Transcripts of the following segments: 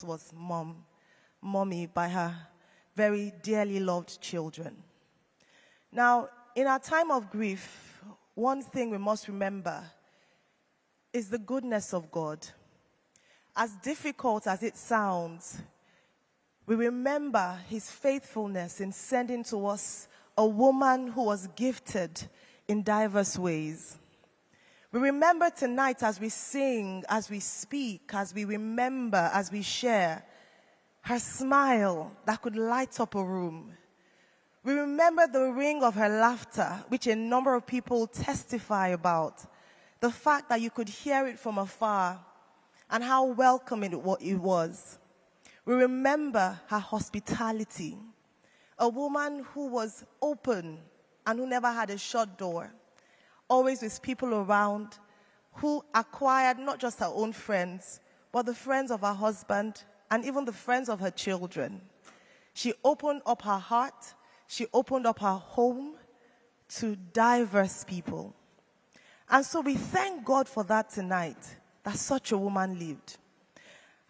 was mommy by her very dearly loved children. Now, in our time of grief, one thing we must remember is the goodness of God. As difficult as it sounds, we remember his faithfulness in sending to us a woman who was gifted in diverse ways. We remember tonight as we sing, as we speak, as we remember, as we share, her smile that could light up a room. We remember the ring of her laughter, which a number of people testify about. The fact that you could hear it from afar and how welcoming it was. We remember her hospitality, a woman who was open and who never had a shut door, always with people around, who acquired not just her own friends, but the friends of her husband and even the friends of her children. She opened up her heart, she opened up her home to diverse people. And so we thank God for that tonight, that such a woman lived.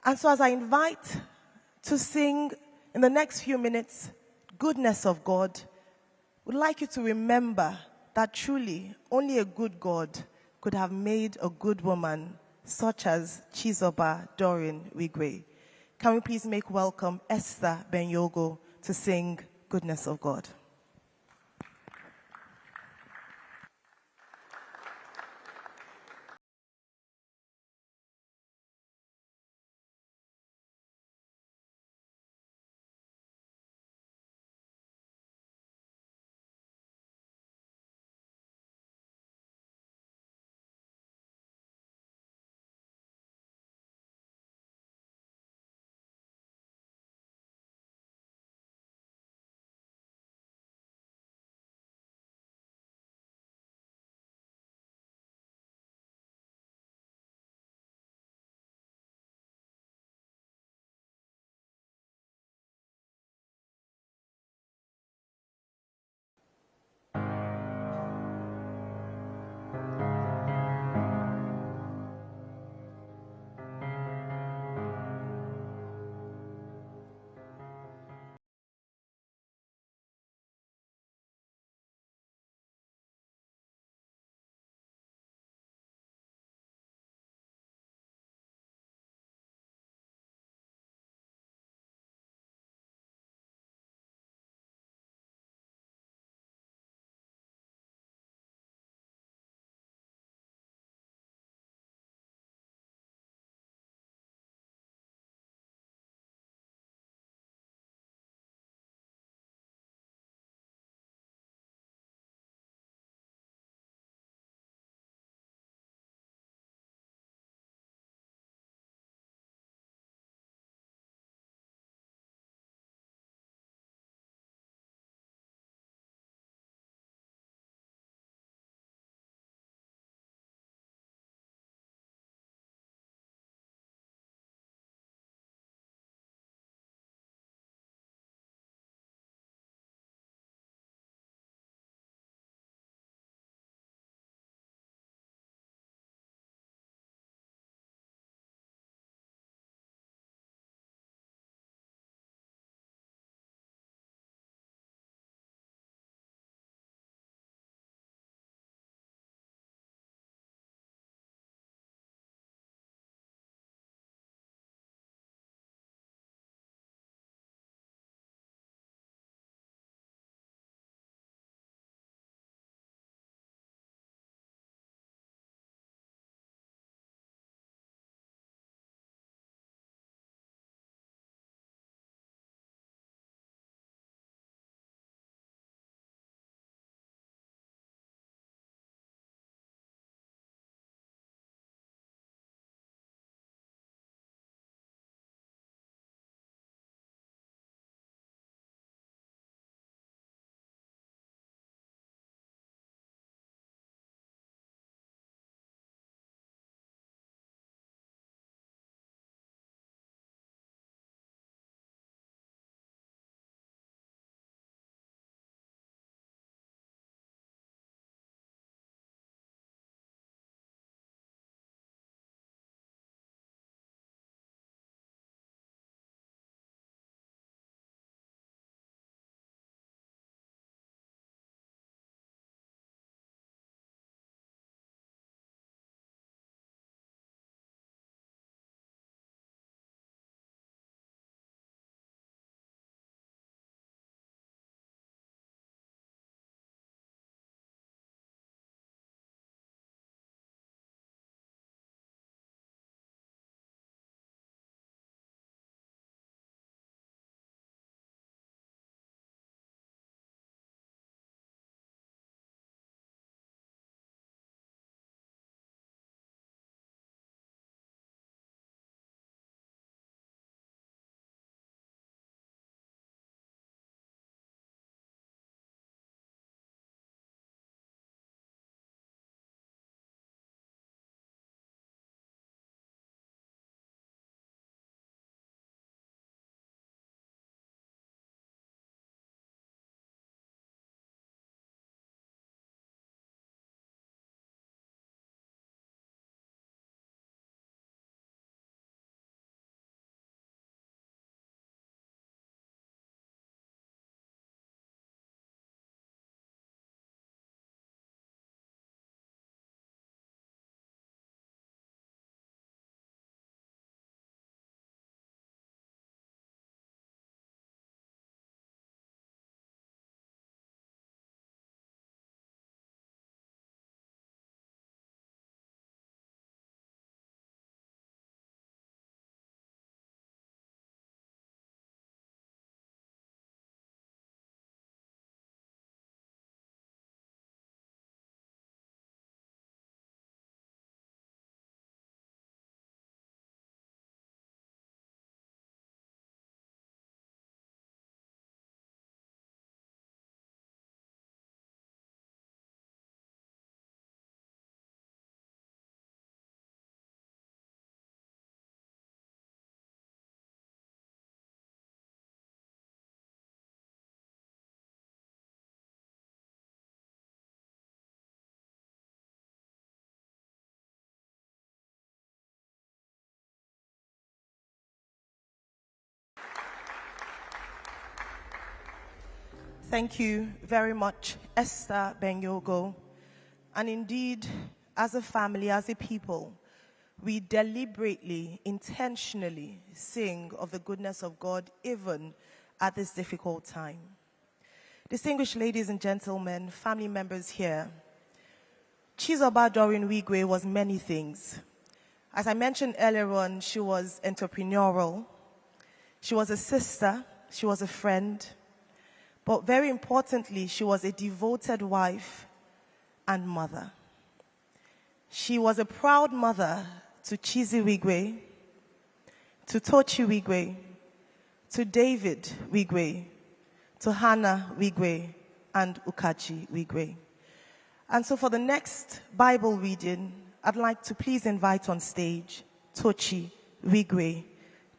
And so as I invite to sing in the next few minutes, Goodness of God, would like you to remember that truly only a good God could have made a good woman such as Chizoba Doreen Wigwe. Can we please make welcome Esther Benyogo to sing Goodness of God. Thank you very much, Esther Benyogo. And indeed, as a family, as a people, we deliberately, intentionally sing of the goodness of God even at this difficult time. Distinguished ladies and gentlemen, family members here, Chizoba Doreen Wigwe was many things. As I mentioned earlier on, she was entrepreneurial, she was a sister, she was a friend, but very importantly, she was a devoted wife and mother. She was a proud mother to Chizi Wigwe, to Tochi Wigwe, to David Wigwe, to Hannah Wigwe, and Ukachi Wigwe. And so for the next Bible reading, I'd like to please invite on stage Tochi Wigwe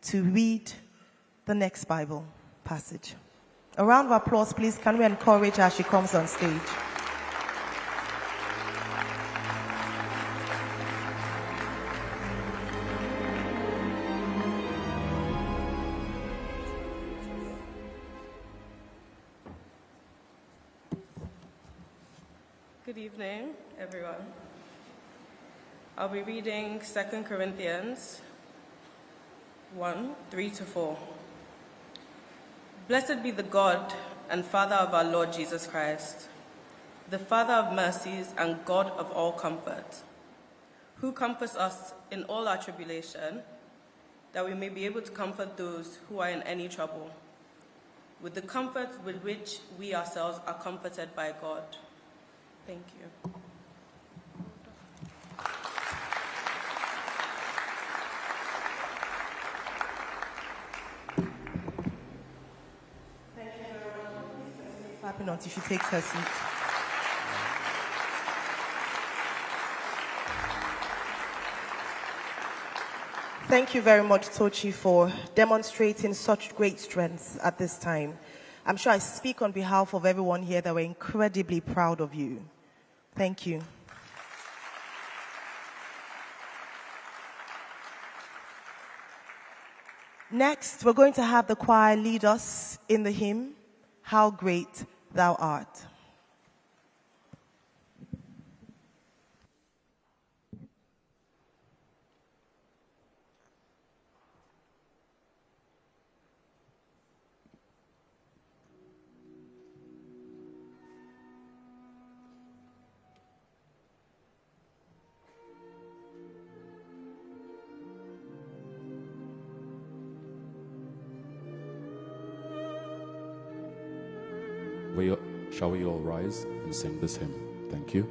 to read the next Bible passage. A round of applause, please. Can we encourage her as she comes on stage? Good evening, everyone. I'll be reading 2 Corinthians 1, 3-4. Blessed be the God and Father of our Lord Jesus Christ, the Father of mercies and God of all comfort, who comforts us in all our tribulation, that we may be able to comfort those who are in any trouble, with the comfort with which we ourselves are comforted by God. Thank you. Thank you very much. Please continue clapping until she takes her seat. Thank you very much, Tochi, for demonstrating such great strength at this time. I'm sure I speak on behalf of everyone here that we're incredibly proud of you. Thank you. Next, we're going to have the choir lead us in the hymn, How Great Thou Art. Shall we all rise and sing this hymn? Thank you.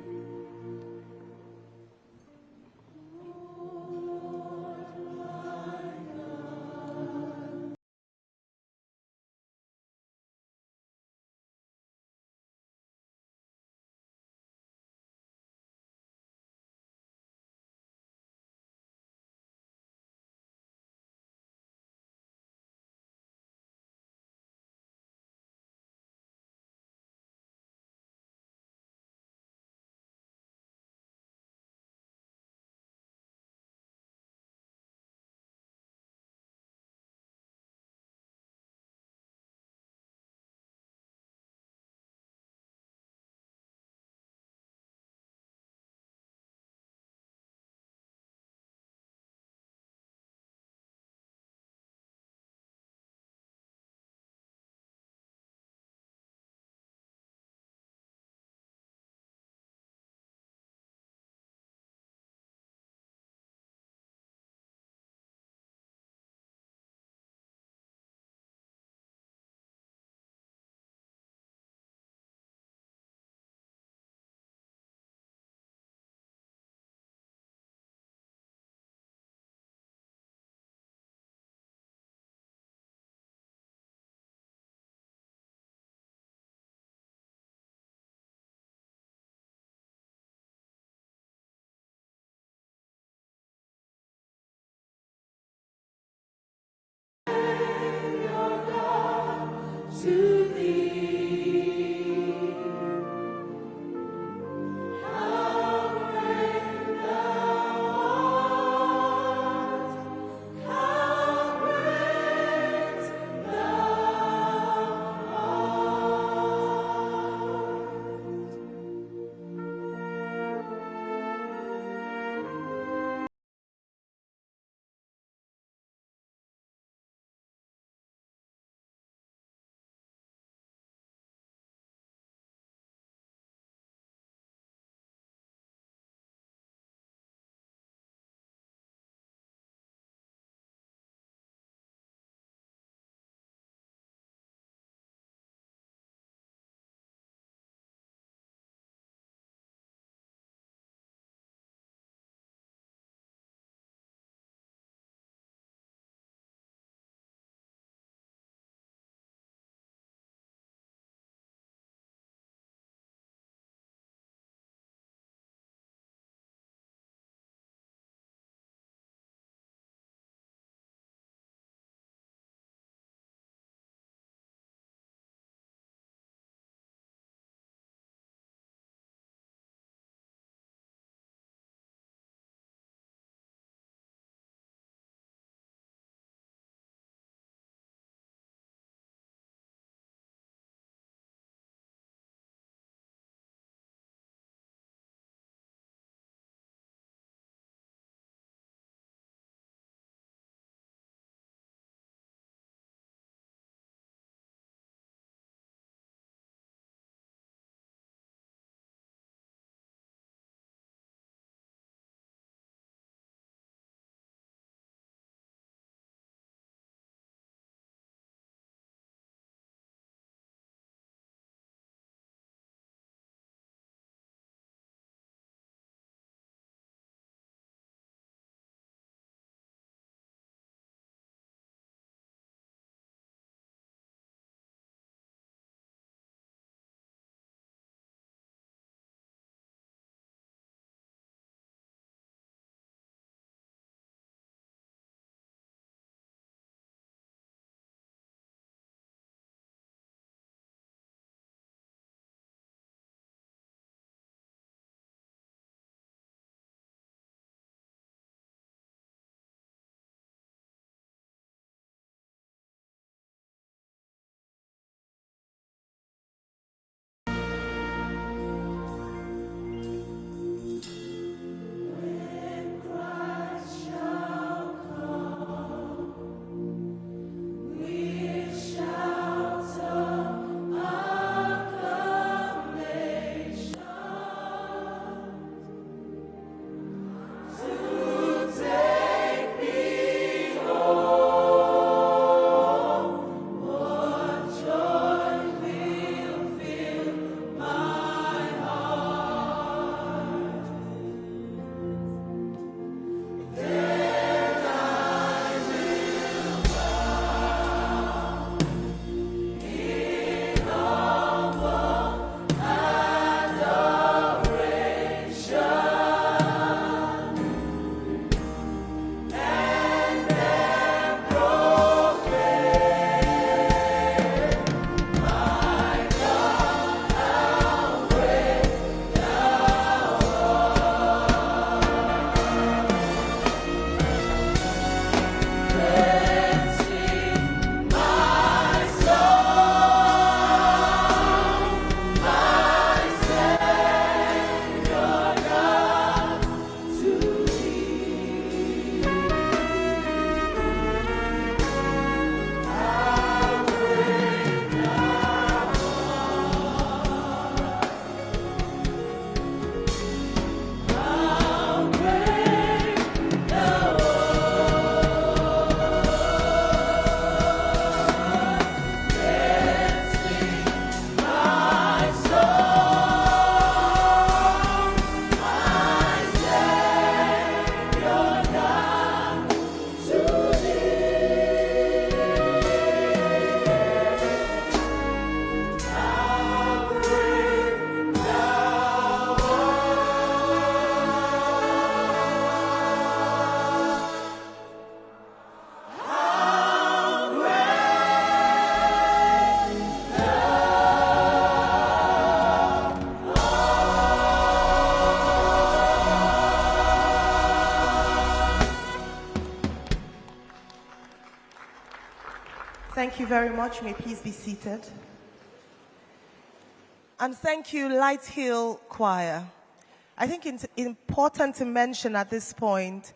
Thank you very much. May please be seated. And thank you, Light Hill Choir. I think it's important to mention at this point,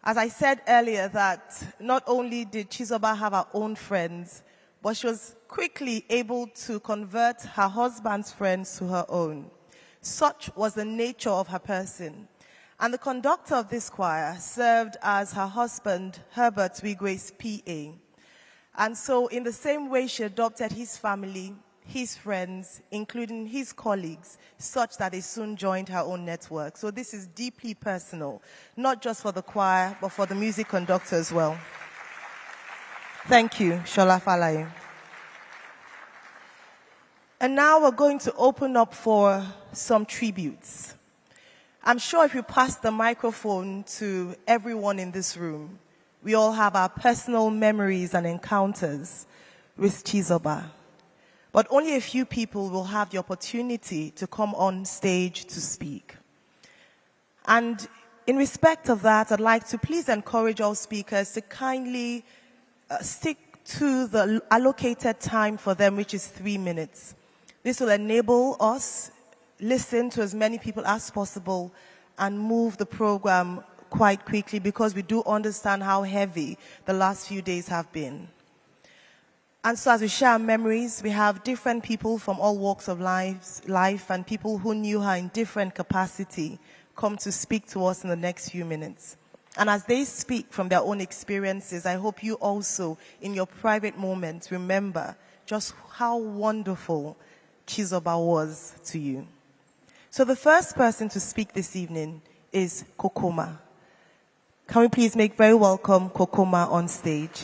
as I said earlier, that not only did Chizoba have her own friends, but she was quickly able to convert her husband's friends to her own. Such was the nature of her person. And the conductor of this choir served as her husband, Herbert Wigwe's PA. And so in the same way she adopted his family, his friends, including his colleagues, such that they soon joined her own network. So this is deeply personal, not just for the choir, but for the music conductor as well. Thank you, Shola Falaye. And now we're going to open up for some tributes. I'm sure if you pass the microphone to everyone in this room, we all have our personal memories and encounters with Chizoba. But only a few people will have the opportunity to come on stage to speak. And in respect of that, I'd like to please encourage all speakers to kindly stick to the allocated time for them, which is 3 minutes. This will enable us listen to as many people as possible and move the program quite quickly, because we do understand how heavy the last few days have been. And so as we share our memories, we have different people from all walks of life and people who knew her in different capacity come to speak to us in the next few minutes. And as they speak from their own experiences, I hope you also, in your private moments, remember just how wonderful Chizoba was to you. So the first person to speak this evening is Kokoma. Can we please make very welcome Kokoma on stage?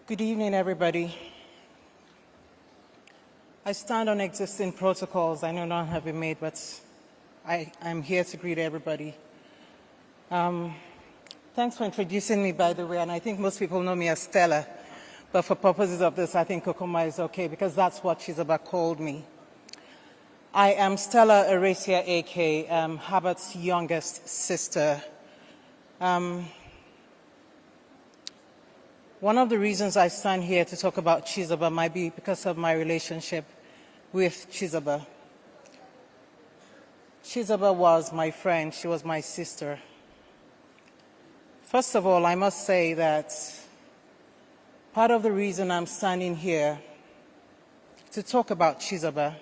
Good evening, everybody. I stand on existing protocols. I know none have been made, but I'm here to greet everybody. Thanks for introducing me, by the way, and I think most people know me as Stella, but for purposes of this, I think Kokoma is okay, because that's what Chizoba called me. I am Stella Aracia, a.k.a. Herbert's youngest sister. One of the reasons I stand here to talk about Chizoba might be because of my relationship with Chizoba. Chizoba was my friend. She was my sister. First of all, I must say that part of the reason I'm standing here to talk about Chizoba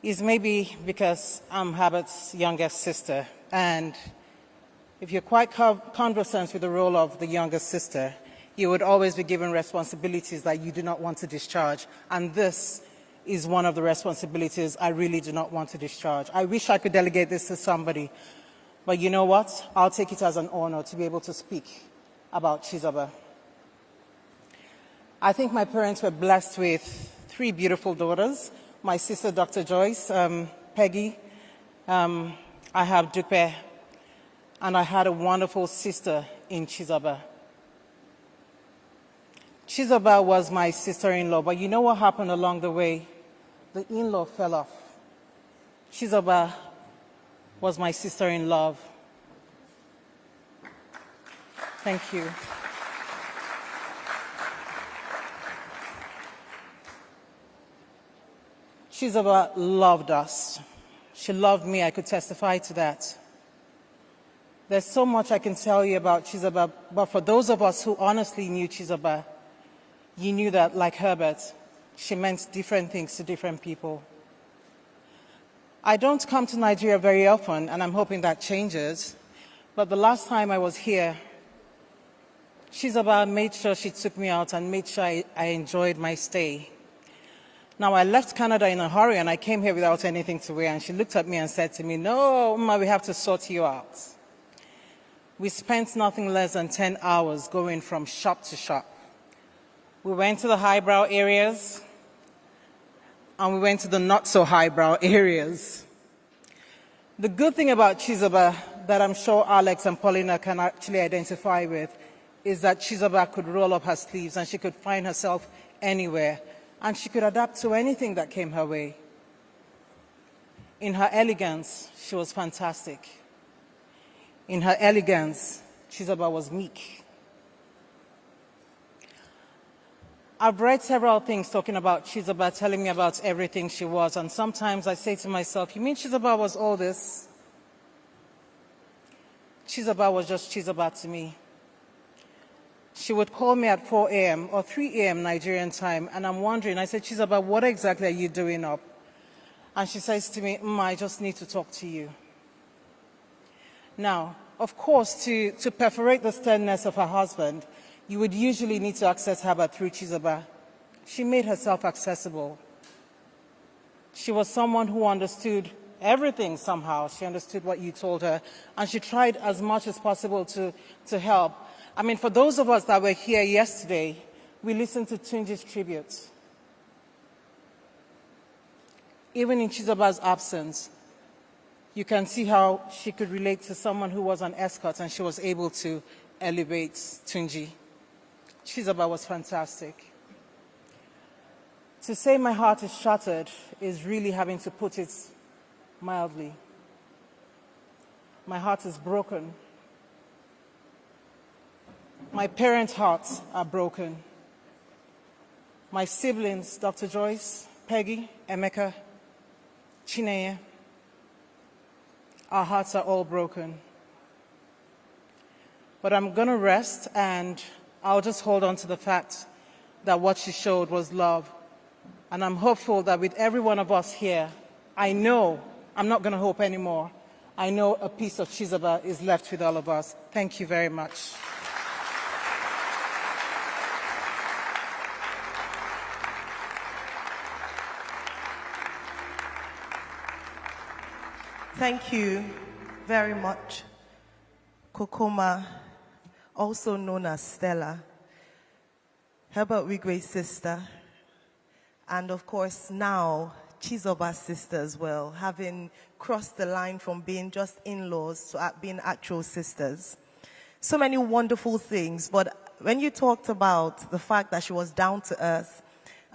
is maybe because I'm Herbert's youngest sister, and if you're quite conversant with the role of the youngest sister, you would always be given responsibilities that you do not want to discharge. And this is one of the responsibilities I really do not want to discharge. I wish I could delegate this to somebody, but you know what? I'll take it as an honor to be able to speak about Chizoba. I think my parents were blessed with 3 beautiful daughters. My sister, Dr. Joyce, Peggy, I have Dupe, and I had a wonderful sister in Chizoba. Chizoba was my sister-in-law, but you know what happened along the way? The in-law fell off. Chizoba was my sister-in-law. Thank you. Chizoba loved us. She loved me. I could testify to that. There's so much I can tell you about Chizoba, but for those of us who honestly knew Chizoba, you knew that, like Herbert, she meant different things to different people. I don't come to Nigeria very often, and I'm hoping that changes, but the last time I was here, Chizoba made sure she took me out and made sure I enjoyed my stay. Now, I left Canada in a hurry, and I came here without anything to wear, and she looked at me and said to me, "No, Ma, we have to sort you out." We spent nothing less than 10 hours going from shop to shop. We went to the highbrow areas, and we went to the not-so-highbrow areas. The good thing about Chizoba that I'm sure Alex and Paulina can actually identify with is that Chizoba could roll up her sleeves and she could find herself anywhere, and she could adapt to anything that came her way. In her elegance, she was fantastic. In her elegance, Chizoba was meek. I've read several things talking about Chizoba, telling me about everything she was, and sometimes I say to myself, you mean Chizoba was all this? Chizoba was just Chizoba to me. She would call me at 4 a.m. or 3 a.m. Nigerian time, and I'm wondering, I said, Chizoba, what exactly are you doing up? And she says to me, I just need to talk to you. Now, of course, to perforate the sternness of her husband, you would usually need to access her, but through Chizoba, she made herself accessible. She was someone who understood everything somehow. She understood what you told her, and she tried as much as possible to help. I mean, for those of us that were here yesterday, we listened to Tunji's tribute. Even in Chizoba's absence, you can see how she could relate to someone who was an escort, and she was able to elevate Tunji. Chizoba was fantastic. To say my heart is shattered is really having to put it mildly. My heart is broken. My parents' hearts are broken. My siblings, Dr. Joyce, Peggy, Emeka, Chineye, our hearts are all broken. But I'm going to rest, and I'll just hold on to the fact that what she showed was love. And I'm hopeful that with every one of us here, I know, I'm not going to hope anymore, I know a piece of Chizoba is left with all of us. Thank you very much. Thank you very much, Kokoma, also known as Stella, Herbert Wigwe's sister, and of course now Chizoba's sister as well, having crossed the line from being just in-laws to being actual sisters. So many wonderful things, but when you talked about the fact that she was down to earth,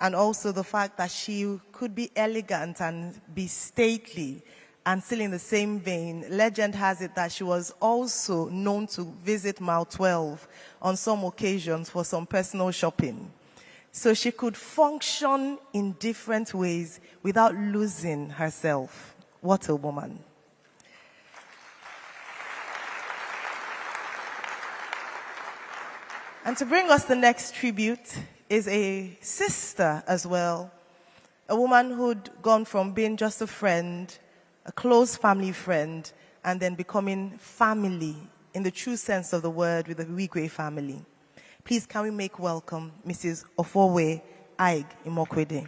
and also the fact that she could be elegant and be stately, and still in the same vein, legend has it that she was also known to visit Mile 12 on some occasions for some personal shopping. So she could function in different ways without losing herself. What a woman. And to bring us the next tribute is a sister as well, a woman who'd gone from being just a friend, a close family friend, and then becoming family in the true sense of the word with the Wigwe family. Please, can we make welcome Mrs. Ofowe Aig Imokwede.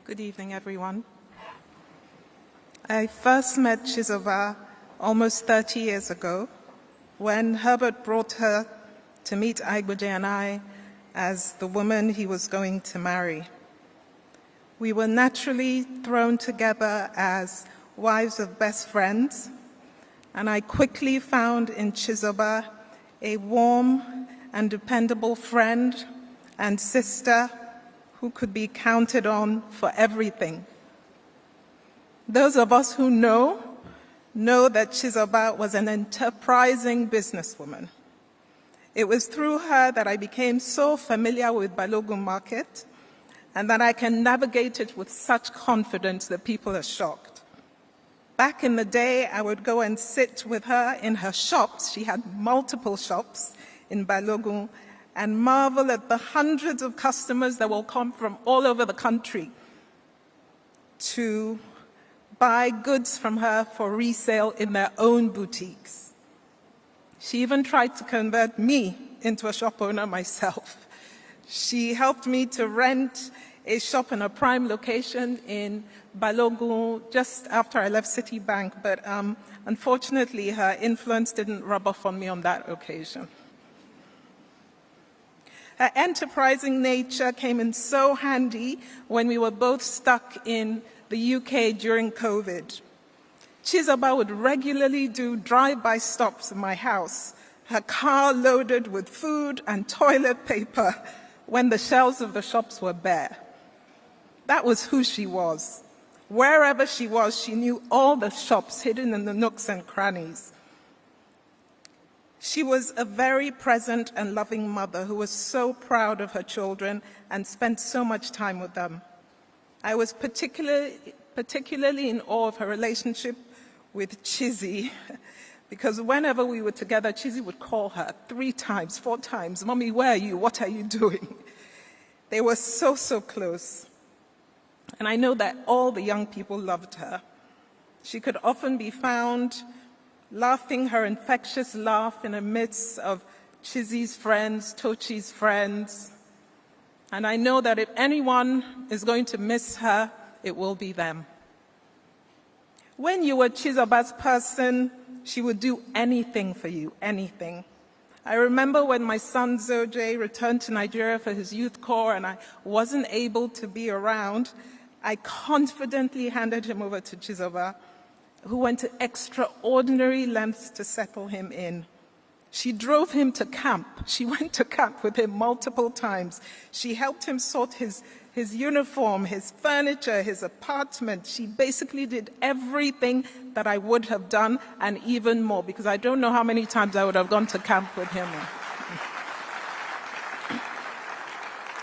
Good evening, everyone. I first met Chizoba almost 30 years ago when Herbert brought her to meet Igboje and I as the woman he was going to marry. We were naturally thrown together as wives of best friends, and I quickly found in Chizoba a warm and dependable friend and sister who could be counted on for everything. Those of us who know that Chizoba was an enterprising businesswoman. It was through her that I became so familiar with Balogun Market and that I can navigate it with such confidence that people are shocked. Back in the day, I would go and sit with her in her shops. She had multiple shops in Balogun, and marvel at the hundreds of customers that will come from all over the country to buy goods from her for resale in their own boutiques. She even tried to convert me into a shop owner myself. She helped me to rent a shop in a prime location in Balogun just after I left Citibank, but unfortunately her influence didn't rub off on me on that occasion. Her enterprising nature came in so handy when we were both stuck in the UK during COVID. Chizoba would regularly do drive-by stops in my house, her car loaded with food and toilet paper when the shelves of the shops were bare. That was who she was. Wherever she was, she knew all the shops hidden in the nooks and crannies. She was a very present and loving mother who was so proud of her children and spent so much time with them. I was particularly in awe of her relationship with Chizzy, because whenever we were together, Chizzy would call her 3 times, 4 times, "Mommy, where are you? What are you doing?" They were so, so close. And I know that all the young people loved her. She could often be found laughing her infectious laugh in the midst of Chizzy's friends, Tochi's friends. And I know that if anyone is going to miss her, it will be them. When you were Chizoba's person, she would do anything for you, anything. I remember when my son Zoje returned to Nigeria for his youth corps and I wasn't able to be around, I confidently handed him over to Chizoba, who went to extraordinary lengths to settle him in. She drove him to camp. She went to camp with him multiple times. She helped him sort his uniform, his furniture, his apartment. She basically did everything that I would have done and even more, because I don't know how many times I would have gone to camp with him.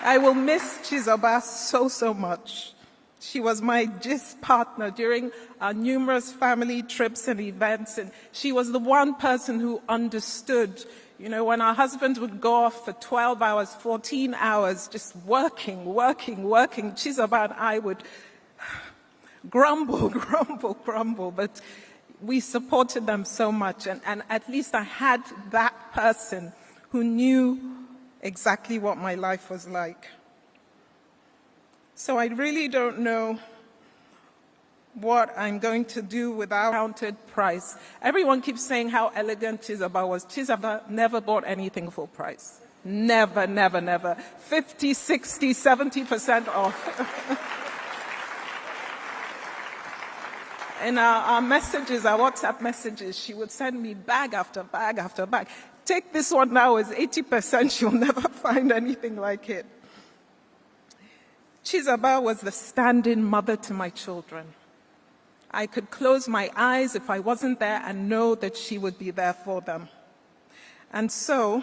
I will miss Chizoba so, so much. She was my gist partner during our numerous family trips and events, and she was the one person who understood. You know, when our husbands would go off for 12 hours, 14 hours, just working, Chizoba and I would grumble, but we supported them so much, and at least I had that person who knew exactly what my life was like. So I really don't know what I'm going to do without counted price. Everyone keeps saying how elegant Chizoba was. Chizoba never bought anything full price. Never, never, never. 50, 60, 70% off. In our messages, our WhatsApp messages, she would send me bag after bag after bag. Take this one now, it's 80%. She'll never find anything like it. Chizoba was the stand-in mother to my children. I could close my eyes if I wasn't there and know that she would be there for them. And so,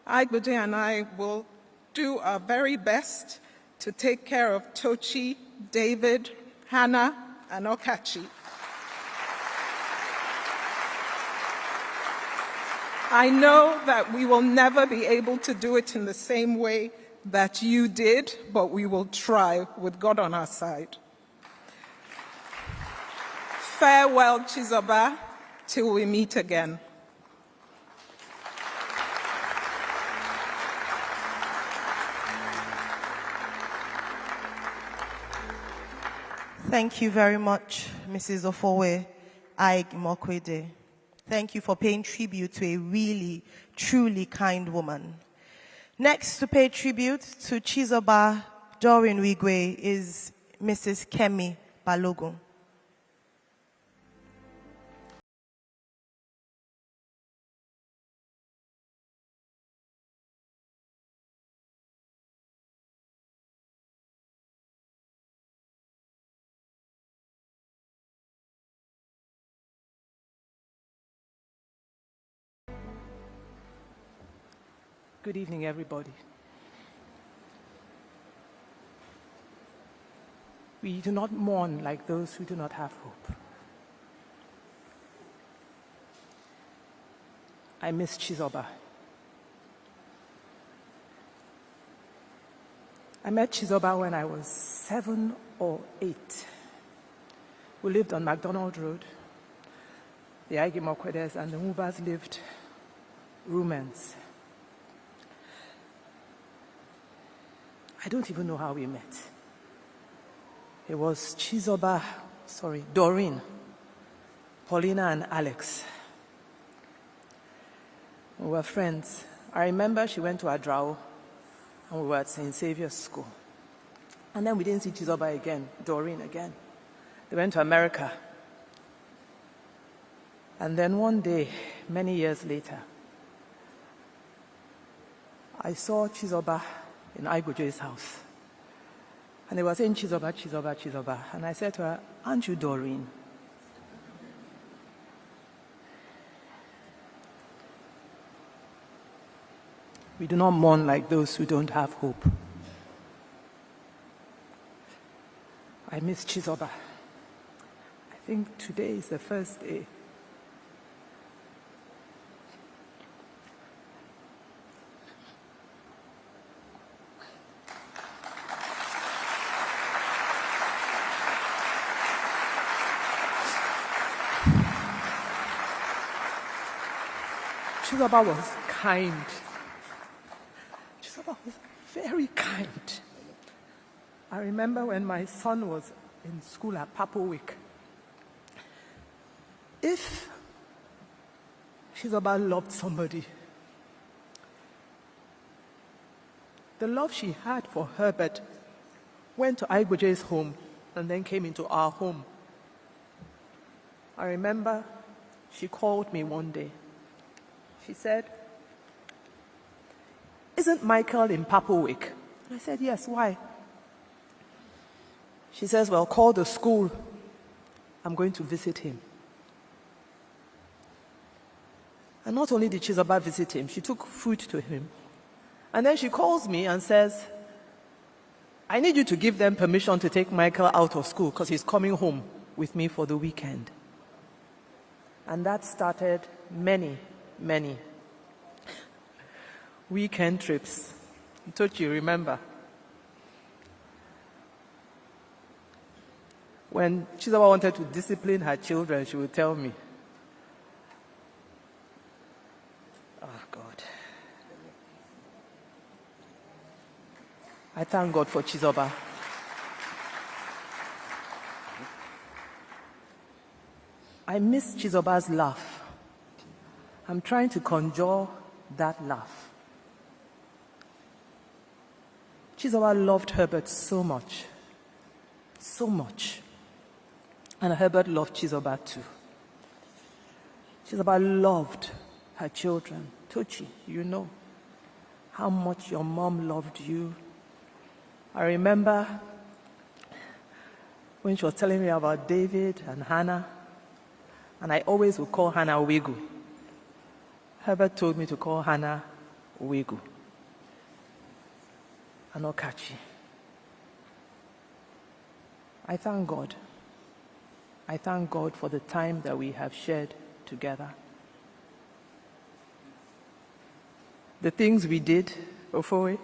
Igboje and I will do our very best to take care of Tochi, David, Hannah, and Okachi. I know that we will never be able to do it in the same way that you did, but we will try with God on our side. Farewell, Chizoba, till we meet again. Thank you very much, Mrs. Ofowe Aigimokwede. Thank you for paying tribute to a really, truly kind woman. Next to pay tribute to Chizoba Doreen Wigwe is Mrs. Kemi Balogun. Good evening, everybody. We do not mourn like those who do not have hope. I miss Chizoba. I met Chizoba when I was 7 or 8. We lived on McDonald Road. The Aigimokwedes and the Mubas lived roommates. I don't even know how we met. It was Doreen, Paulina, and Alex. We were friends. I remember she went to Adrao, and we were at St. Saviour's School. And then we didn't see Chizoba again, Doreen again. They went to America. And then one day, many years later, I saw Chizoba in Igboje's house. And they were saying, Chizoba, Chizoba, Chizoba. And I said to her, aren't you Doreen? We do not mourn like those who don't have hope. I miss Chizoba. I think today is the first day. Chizoba was kind. Chizoba was very kind. I remember when my son was in school at Papowick. If Chizoba loved somebody, the love she had for Herbert went to Igboje's home and then came into our home. I remember she called me one day. She said, isn't Michael in Papowick? I said, yes, why? She says, well, call the school. I'm going to visit him. And not only did Chizoba visit him, she took food to him. And then she calls me and says, I need you to give them permission to take Michael out of school because he's coming home with me for the weekend. And that started many weekend trips. Don't you remember? When Chizoba wanted to discipline her children, she would tell me, oh God. I thank God for Chizoba. I miss Chizoba's laugh. I'm trying to conjure that laugh. Chizoba loved Herbert so much. And Herbert loved Chizoba too. Chizoba loved her children. Tochi, you know how much your mom loved you. I remember when she was telling me about David and Hannah, and I always would call Hannah Wigwe. Herbert told me to call Hannah Wigwe. Anokachi. I thank God. I thank God for the time that we have shared together. The things we did, Ofoe.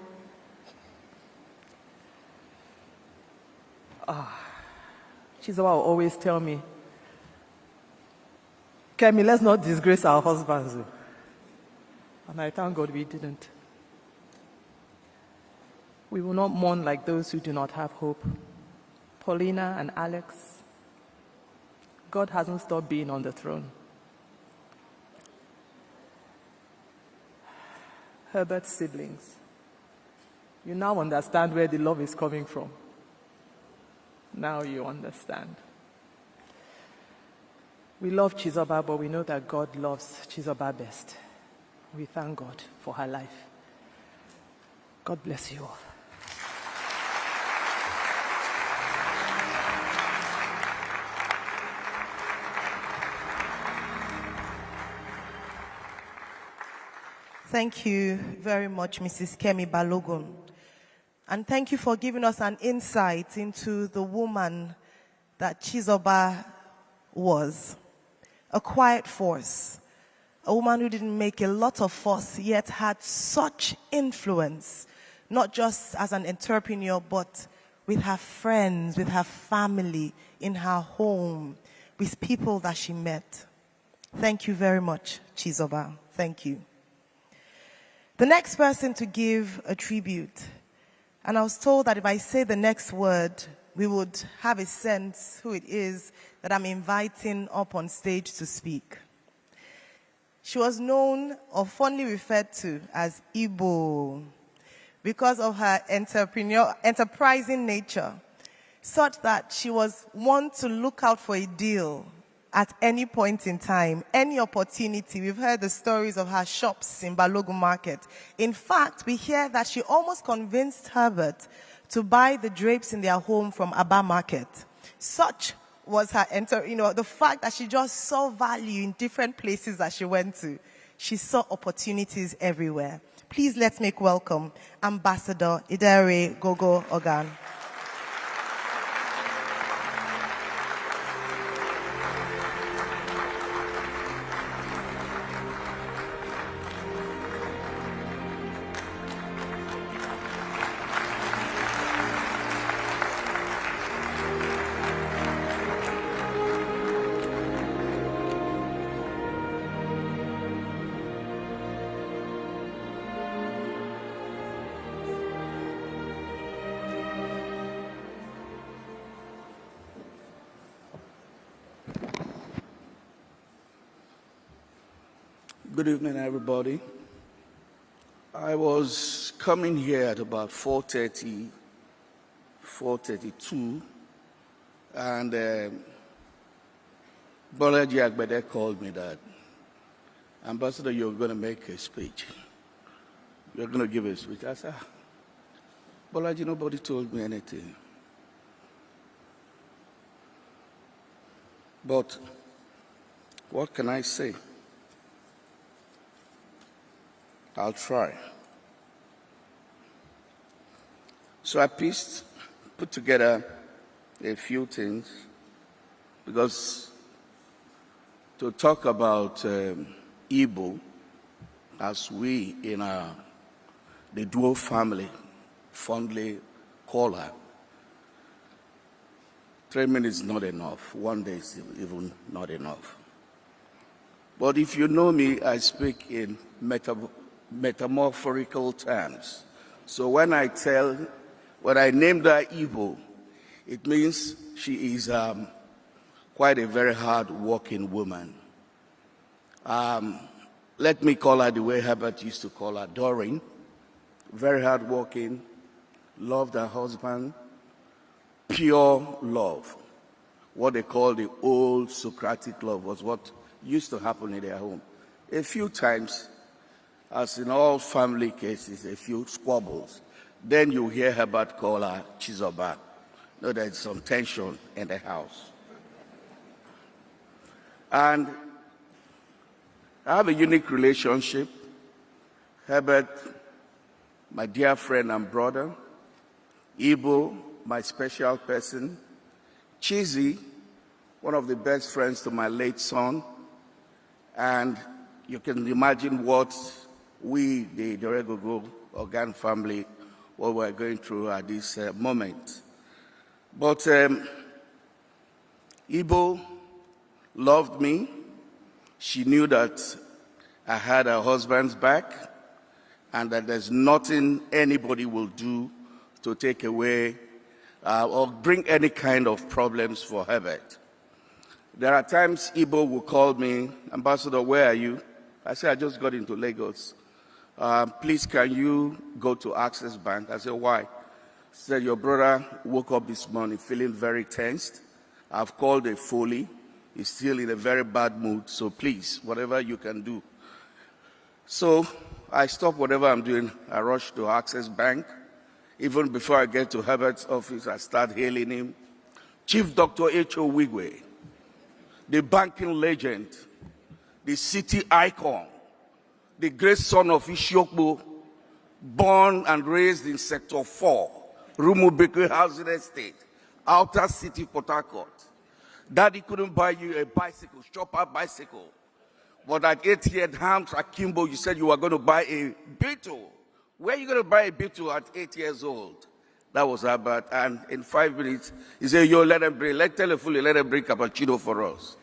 Chizoba will always tell me, Kemi, let's not disgrace our husbands. And I thank God we didn't. We will not mourn like those who do not have hope. Paulina and Alex, God hasn't stopped being on the throne. Herbert's siblings, you now understand where the love is coming from. Now you understand. We love Chizoba, but we know that God loves Chizoba best. We thank God for her life. God bless you all. Thank you very much, Mrs. Kemi Balogun. And thank you for giving us an insight into the woman that Chizoba was. A quiet force. A woman who didn't make a lot of fuss, yet had such influence, not just as an entrepreneur, but with her friends, with her family, in her home, with people that she met. Thank you very much, Chizoba. Thank you. The next person to give a tribute, And I was told that if I say the next word, we would have a sense who it is that I'm inviting up on stage to speak. She was known or fondly referred to as Igbo because of her enterprising nature, such that she was one to look out for a deal at any point in time, any opportunity. We've heard the stories of her shops in Balogun Market. In fact, we hear that she almost convinced Herbert to buy the drapes in their home from Aba Market. Such was her the fact that she just saw value in different places that she went to. She saw opportunities everywhere. Please let's make welcome Ambassador Idere Gogo Ogan. Good evening, everybody. I was coming here at about 4:30, 4:32, and Bolaji Agbede called me that, Ambassador, you're going to make a speech. You're going to give a speech. I said, Bolaji, nobody told me anything. But what can I say? I'll try. So I put together a few things, because to talk about Igbo, as we in the Duo family fondly call her, 3 minutes is not enough. 1 day is even not enough. But if you know me, I speak in metamorphorical terms. So when I named her Igbo, it means she is quite a very hard-working woman. Let me call her the way Herbert used to call her, Doreen. Very hard-working, loved her husband, pure love. What they call the old Socratic love was what used to happen in their home. A few times, as in all family cases, a few squabbles. Then you hear Herbert call her Chizoba. No, there's some tension in the house. And I have a unique relationship. Herbert, my dear friend and brother. Igbo, my special person. Chizi, one of the best friends to my late son. And you can imagine what we, the Dorego Ogan family, what we're going through at this moment. But Igbo loved me. She knew that I had her husband's back and that there's nothing anybody will do to take away or bring any kind of problems for Herbert. There are times Igbo will call me, Ambassador, where are you? I said, I just got into Lagos. Please, can you go to Access Bank? I said, why? He said, your brother woke up this morning feeling very tensed. I've called a Foley. He's still in a very bad mood, so please, whatever you can do. So I stopped whatever I'm doing. I rushed to Access Bank. Even before I get to Herbert's office, I start hailing him. Chief Dr. H.O. Wigwe, the banking legend, the city icon, the great son of Ishiokbo, born and raised in Sector 4, Rumubekwe Housing Estate, Outer City, Port Harcourt. Daddy couldn't buy you a bicycle, shopper bicycle. But at 8 years, Hams Akimbo, you said you were going to buy a Beetle. Where are you going to buy a Beetle at 8 years old? That was Herbert. And in 5 minutes, he said, yo, let them bring, let them bring cappuccino for us.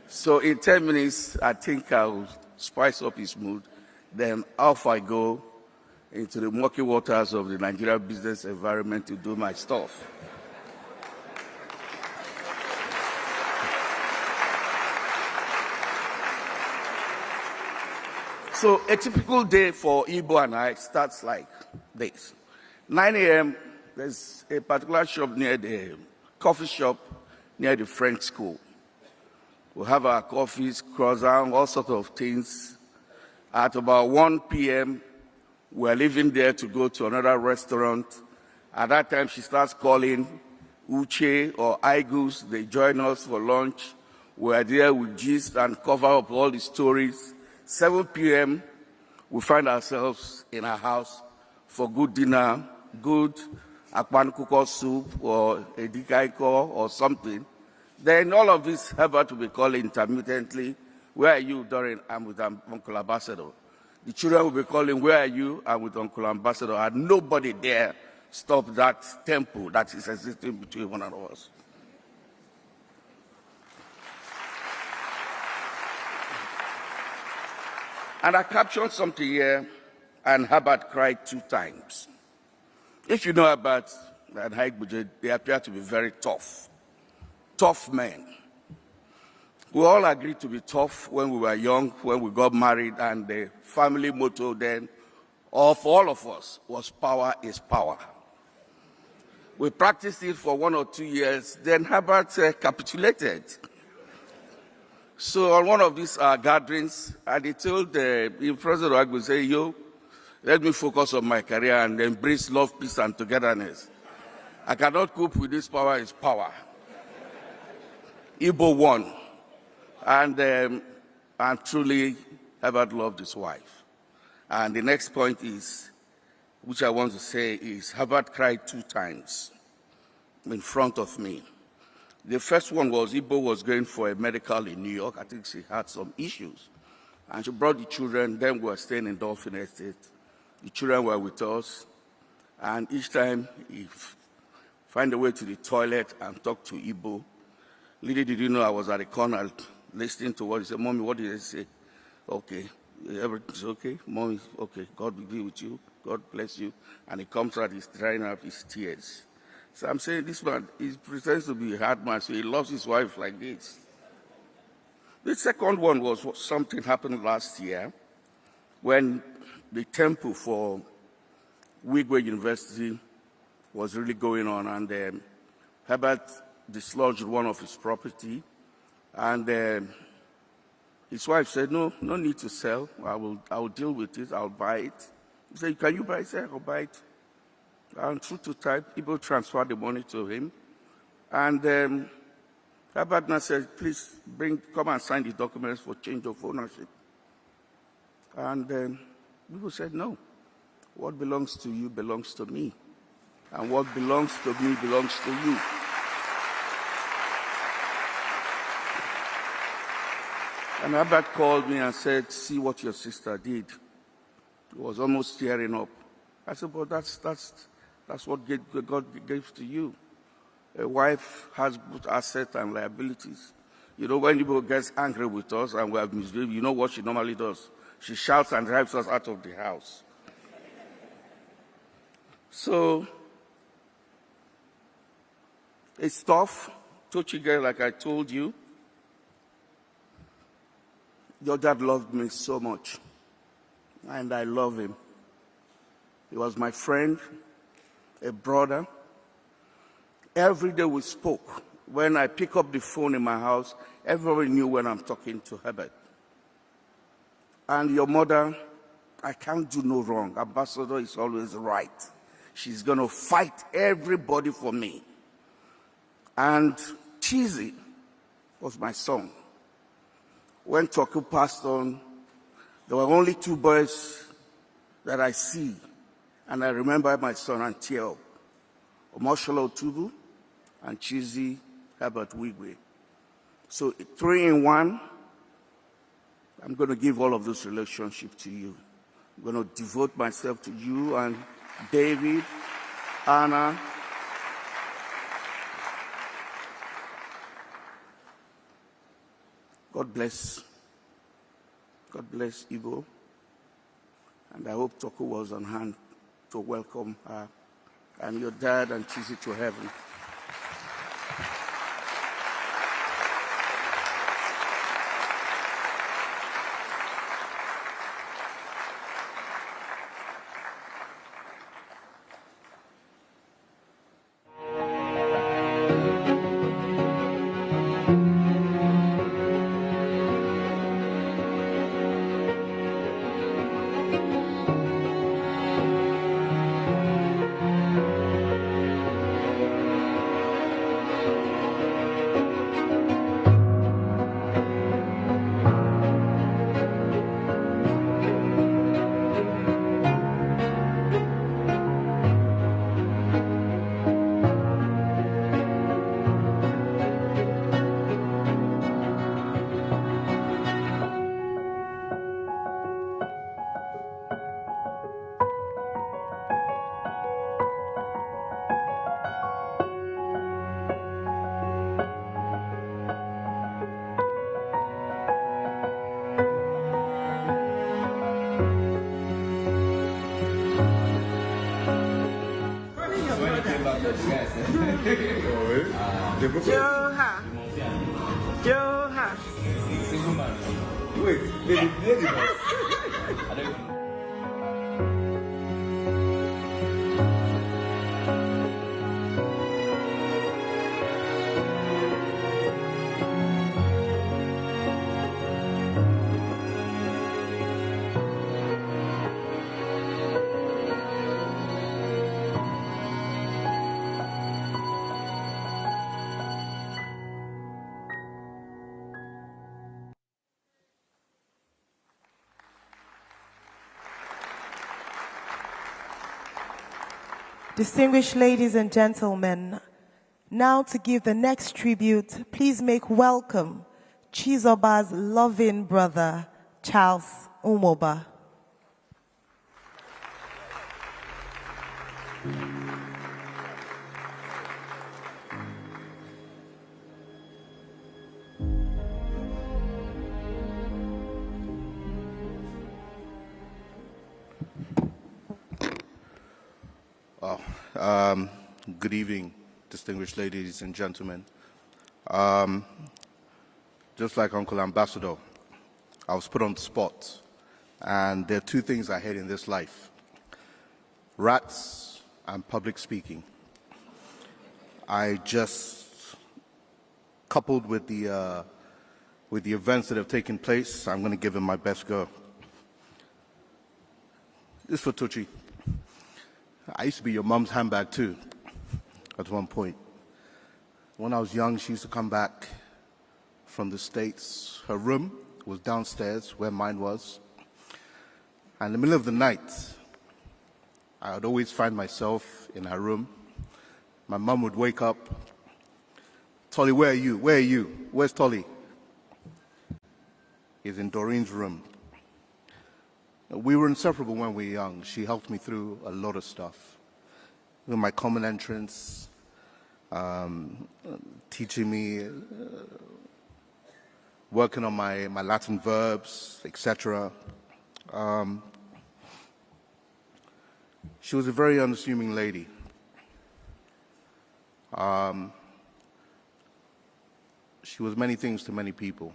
So in 10 minutes, I think I'll spice up his mood. Then off I go. into the murky waters of the Nigerian business environment to do my stuff. So a typical day for Igbo and I starts like this. 9 a.m., there's a particular shop near the coffee shop near the French school. We'll have our coffees, croissants, all sorts of things. At about 1 p.m., we're leaving there to go to another restaurant. At that time, she starts calling Uche or Igus. They join us for lunch. We're there with gist and cover up all the stories. 7 p.m., we find ourselves in our house for good dinner, good akpan soup or edikaiko or something. Then all of this Herbert will be calling intermittently, "Where are you, Doreen?" I'm with Uncle Ambassador. The children will be calling, "Where are you?" I'm with Uncle Ambassador. And nobody dare stop that tempo that is existing between one of us. And I captured something here, and Herbert cried 2 times. If you know Herbert and Haigbuje, they appear to be very tough men. We all agreed to be tough when we were young, when we got married, and the family motto then, for all of us, was power is power. We practiced it for 1 or 2 years, then Herbert capitulated. So on one of these gatherings, he told the President Wigwe, say, "Yo, let me focus on my career and embrace love, peace, and togetherness. I cannot cope with this power is power." Igbo won. And truly, Herbert loved his wife. And the next point is, which I want to say, is Herbert cried 2 times in front of me. The first one was Igbo was going for a medical in New York. I think she had some issues. And she brought the children. Then we were staying in Dolphin Estate. The children were with us. And each time he find a way to the toilet and talk to Igbo. Little did you know I was at the corner listening to what he said. "Mommy, what did he say?" "Okay, everything's okay. Mommy, okay. God will be with you. God bless you." And he comes out, he's drying up his tears. So I'm saying this man, he pretends to be a hard man, so he loves his wife like this. The second one was something happened last year when the temple for Wigwe University was really going on, and Herbert dislodged one of his property, and his wife said, no need to sell. I will deal with it. I'll buy it. He said, "Can you buy it?" I said, "I'll buy it." And true to type, people transferred the money to him. And Herbert now said, "Please come and sign the documents for change of ownership." And people said, "No. What belongs to you belongs to me. And what belongs to me belongs to you." And Herbert called me and said, "See what your sister did." He was almost tearing up. I said, "But that's what God gave to you. A wife has both assets and liabilities." You know, when people get angry with us and we have misbehaved, you know what she normally does? She shouts and drives us out of the house. So, it's tough. Touchy girl, like I told you. Your dad loved me so much, and I love him. He was my friend, a brother. Every day we spoke. When I pick up the phone in my house, everybody knew when I'm talking to Herbert. And your mother, I can't do no wrong. Ambassador is always right. She's going to fight everybody for me. And Cheesy was my son. When Toku passed on, there were only 2 boys that I see. And I remember my son and tear up. Omoshola Otubu and Cheesy Herbert Wigwe. So 3 in 1, I'm going to give all of those relationships to you. I'm going to devote myself to you and David, Anna. God bless. God bless Igbo. And I hope Toko was on hand to welcome her and your dad and Chizzy to heaven. Joha. Joha. Wait, lady. Distinguished ladies and gentlemen, now to give the next tribute, please make welcome Chizoba's loving brother, Charles Umoba. Good evening, distinguished ladies and gentlemen. Just like Uncle Ambassador, I was put on the spot, and there are two things I hate in this life: rats and public speaking. I just, coupled with the events that have taken place, I'm going to give it my best go. This is for Tucci. I used to be your mom's handbag too, at one point. When I was young, she used to come back from the States. Her room was downstairs where mine was. And in the middle of the night, I would always find myself in her room. My mom would wake up. Tolly, where are you? Where are you? Where's Tolly? He's in Doreen's room. We were inseparable when we were young. She helped me through a lot of stuff. With my common entrance, teaching me, working on my Latin verbs, etc. She was a very unassuming lady. She was many things to many people,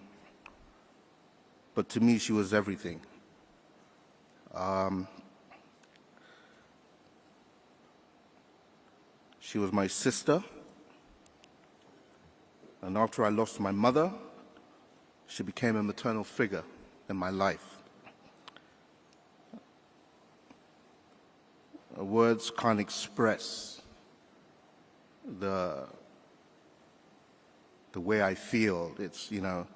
but to me she was everything. She was my sister, and after I lost my mother, she became a maternal figure in my life. Words can't express the way I feel. It's, you know,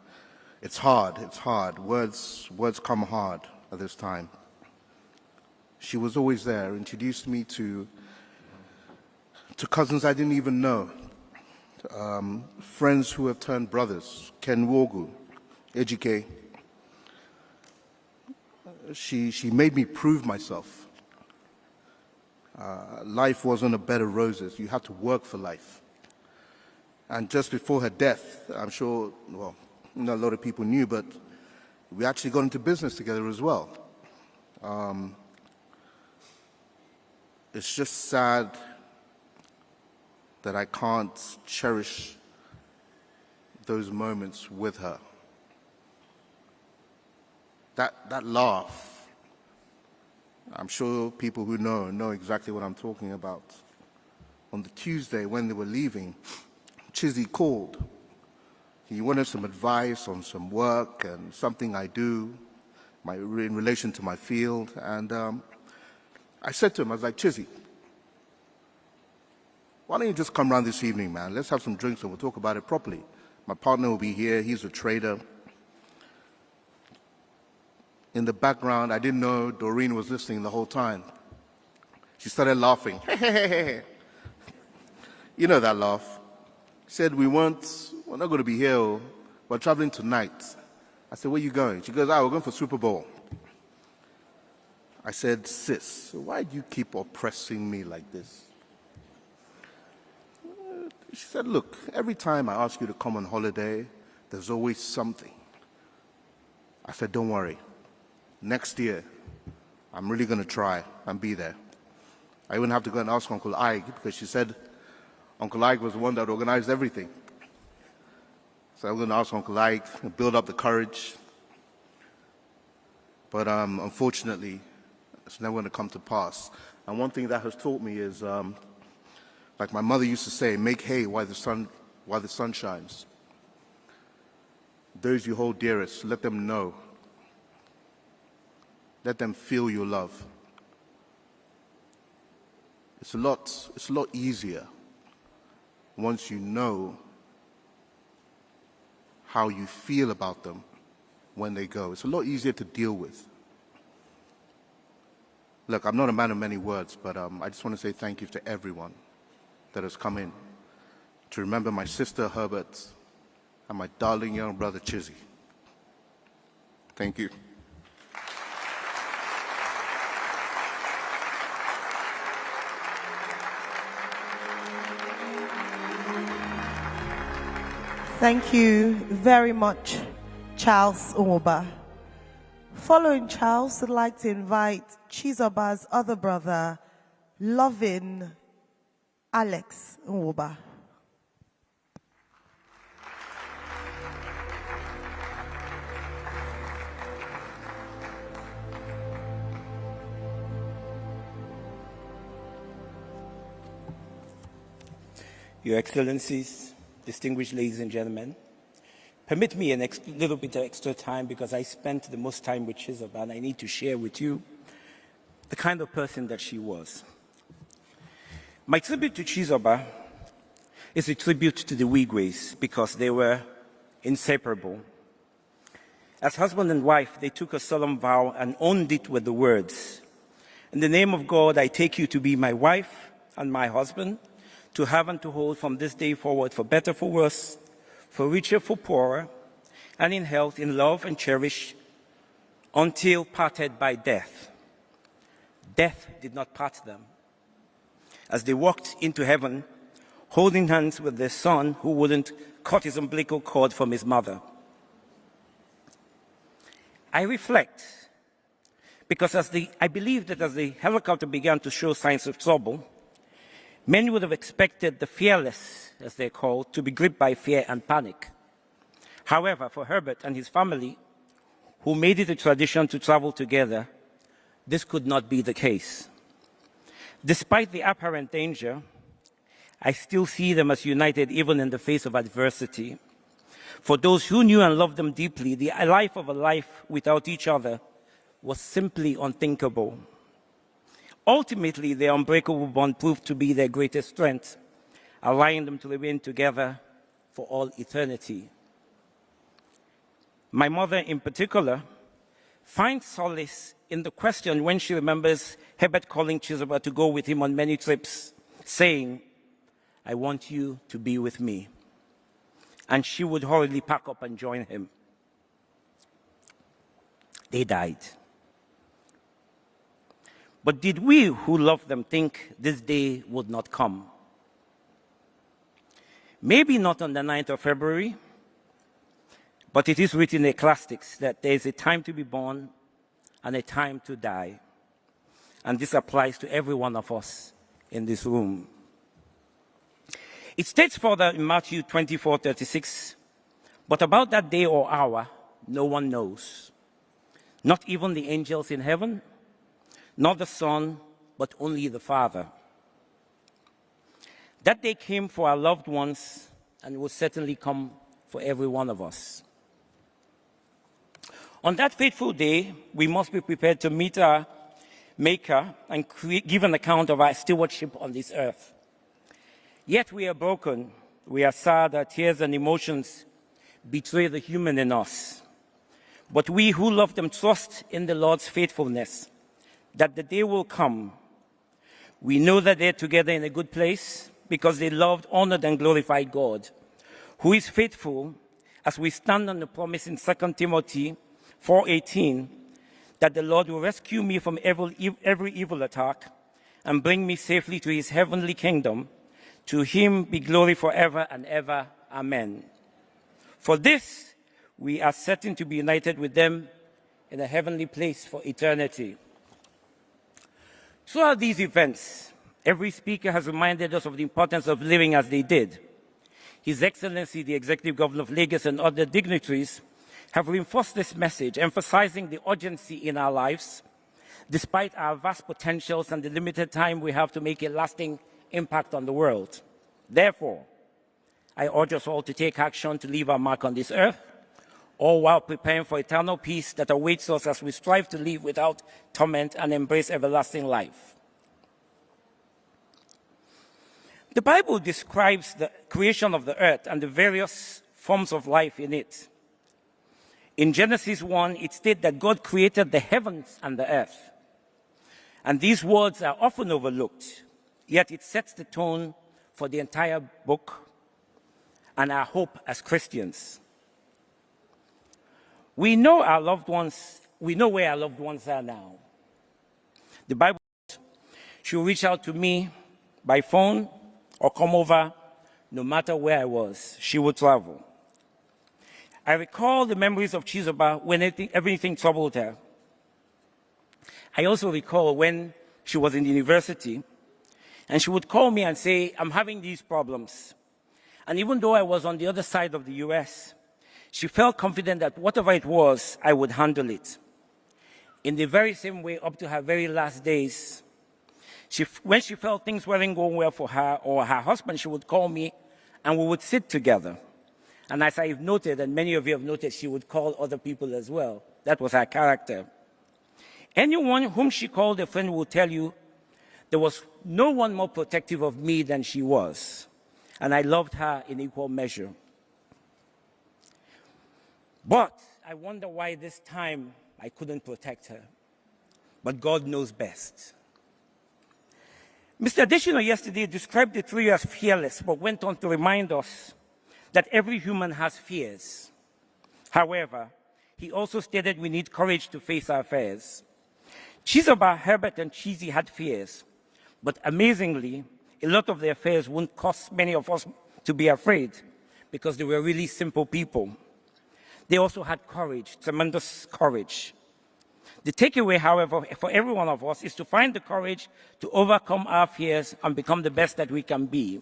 it's hard. Words come hard at this time. She was always there, introduced me to cousins I didn't even know, friends who have turned brothers, Ken Wogu, Ejike. She made me prove myself. Life wasn't a bed of roses. You had to work for life. And just before her death, I'm sure, well, not a lot of people knew, but we actually got into business together as well. it's just sad that I can't cherish those moments with her. That laugh, I'm sure people who know exactly what I'm talking about. On the Tuesday when they were leaving, Chizzy called. He wanted some advice on some work and something I do in relation to my field. And I said to him, I was like, Chizzy, why don't you just come around this evening, man? Let's have some drinks and we'll talk about it properly. My partner will be here. He's a trader. In the background, I didn't know Doreen was listening the whole time. She started laughing. You know that laugh. She said, we're not going to be here. We're traveling tonight. I said, where are you going? She goes, we're going for Super Bowl. I said, sis, why do you keep oppressing me like this? She said, look, every time I ask you to come on holiday, there's always something. I said, don't worry. Next year, I'm really going to try and be there. I even have to go and ask Uncle Ike because she said Uncle Ike was the one that organized everything. So I'm going to ask Uncle Ike and build up the courage. But unfortunately, it's never going to come to pass. And one thing that has taught me is, like my mother used to say, make hay while the sun shines. Those you hold dearest, let them know. Let them feel your love. It's a lot easier once you know how you feel about them when they go. It's a lot easier to deal with. Look, I'm not a man of many words, but I just want to say thank you to everyone that has come in to remember my sister Herbert and my darling young brother Chizzy. Thank you. Thank you very much, Charles Nwoba. Following Charles, I'd like to invite Chizoba's other brother, Lovin Alex Nwoba. Your Excellencies, distinguished ladies and gentlemen, permit me a little bit of extra time because I spent the most time with Chizoba and I need to share with you the kind of person that she was. My tribute to Chizoba is a tribute to the Wigwes because they were inseparable. As husband and wife, they took a solemn vow and owned it with the words, "In the name of God, I take you to be my wife and my husband, to have and to hold from this day forward, for better, for worse, for richer, for poorer, and in health, in love, and cherish, until parted by death." Death did not part them. As they walked into heaven, holding hands with their son who wouldn't cut his umbilical cord from his mother. I reflect, because I believe that as the helicopter began to show signs of trouble, many would have expected the fearless, as they're called, to be gripped by fear and panic. However, for Herbert and his family, who made it a tradition to travel together, this could not be the case. Despite the apparent danger, I still see them as united even in the face of adversity. For those who knew and loved them deeply, the life of a life without each other was simply unthinkable. Ultimately, their unbreakable bond proved to be their greatest strength, allowing them to remain together for all eternity. My mother, in particular, finds solace in the question when she remembers Herbert calling Chizoba to go with him on many trips, saying, "I want you to be with me." And she would hurriedly pack up and join him. They died. But did we who loved them think this day would not come? Maybe not on the 9th of February, but it is written in the classics that there is a time to be born and a time to die. and this applies to every one of us in this room. It states further in Matthew 24:36, but about that day or hour, no one knows, not even the angels in heaven, not the Son, but only the Father. That day came for our loved ones and will certainly come for every one of us. On that fateful day, we must be prepared to meet our Maker and give an account of our stewardship on this earth. Yet we are broken, we are sad, our tears and emotions betray the human in us. But we who love them trust in the Lord's faithfulness, that the day will come. We know that they're together in a good place because they loved, honored, and glorified God, who is faithful, as we stand on the promise in 2 Timothy 4:18, that the Lord will rescue me from every evil attack and bring me safely to his heavenly kingdom. To him be glory forever and ever. Amen. For this, we are certain to be united with them in a heavenly place for eternity. Throughout these events, every speaker has reminded us of the importance of living as they did. His Excellency, the Executive Governor of Lagos, and other dignitaries have reinforced this message, emphasizing the urgency in our lives, despite our vast potentials and the limited time we have to make a lasting impact on the world. Therefore, I urge us all to take action to leave our mark on this earth, all while preparing for eternal peace that awaits us as we strive to live without torment and embrace everlasting life. The Bible describes the creation of the earth and the various forms of life in it. In Genesis 1, it states that God created the heavens and the earth. And these words are often overlooked, yet it sets the tone for the entire book and our hope as Christians. We know where our loved ones are now. The Bible says, she'll reach out to me by phone or come over, no matter where I was, she would travel. I recall the memories of Chizoba when everything troubled her. I also recall when she was in university, and she would call me and say, I'm having these problems. And even though I was on the other side of the US, she felt confident that whatever it was, I would handle it. In the very same way, up to her very last days, when she felt things weren't going well for her or her husband, she would call me and we would sit together. And as I've noted, and many of you have noted, she would call other people as well. That was her character. Anyone whom she called a friend will tell you there was no one more protective of me than she was. And I loved her in equal measure. But I wonder why this time I couldn't protect her. But God knows best. Mr. Adesina yesterday described the three as fearless, but went on to remind us that every human has fears. However, he also stated we need courage to face our fears. Chizoba, Herbert, and Chizi had fears, but amazingly, a lot of their fears wouldn't cause many of us to be afraid because they were really simple people. They also had courage, tremendous courage. The takeaway, however, for every one of us is to find the courage to overcome our fears and become the best that we can be.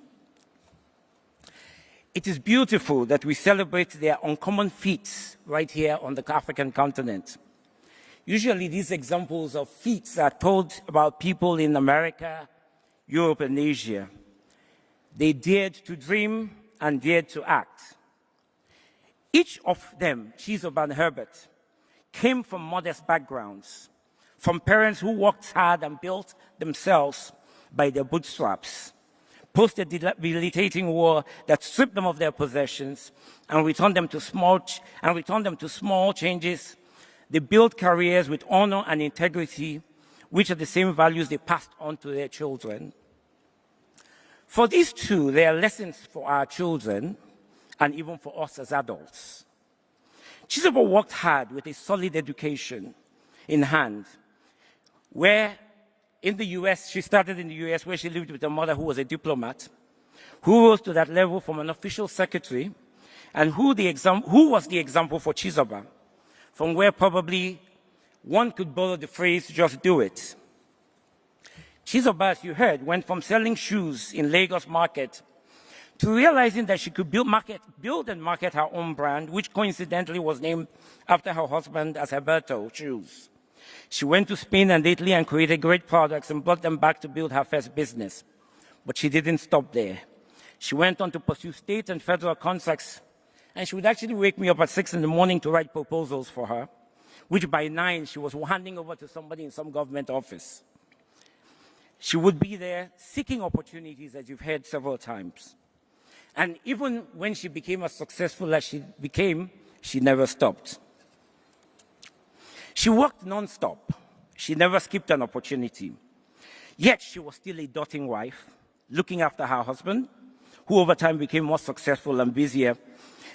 It is beautiful that we celebrate their uncommon feats right here on the African continent. Usually these examples of feats are told about people in America, Europe, and Asia. They dared to dream and dared to act. Each of them, Chizoba and Herbert, came from modest backgrounds, from parents who worked hard and built themselves by their bootstraps, post a debilitating war that stripped them of their possessions and returned them to small changes. They built careers with honor and integrity, which are the same values they passed on to their children. For these two, there are lessons for our children and even for us as adults. Chizoba worked hard with a solid education in hand, where in the US, she started in the US, where she lived with a mother who was a diplomat, who rose to that level from an official secretary, and who was the example for Chizoba, from where probably one could borrow the phrase, just do it. Chizoba, as you heard, went from selling shoes in Lagos market to realizing that she could build and market her own brand, which coincidentally was named after her husband as Alberto Shoes. She went to Spain and Italy and created great products and brought them back to build her first business. But she didn't stop there. She went on to pursue state and federal contracts, and she would actually wake me up at 6 in the morning to write proposals for her, which by 9 she was handing over to somebody in some government office. She would be there seeking opportunities, as you've heard several times. And even when she became as successful as she became, she never stopped. She worked non-stop. She never skipped an opportunity. Yet she was still a doting wife, looking after her husband, who over time became more successful and busier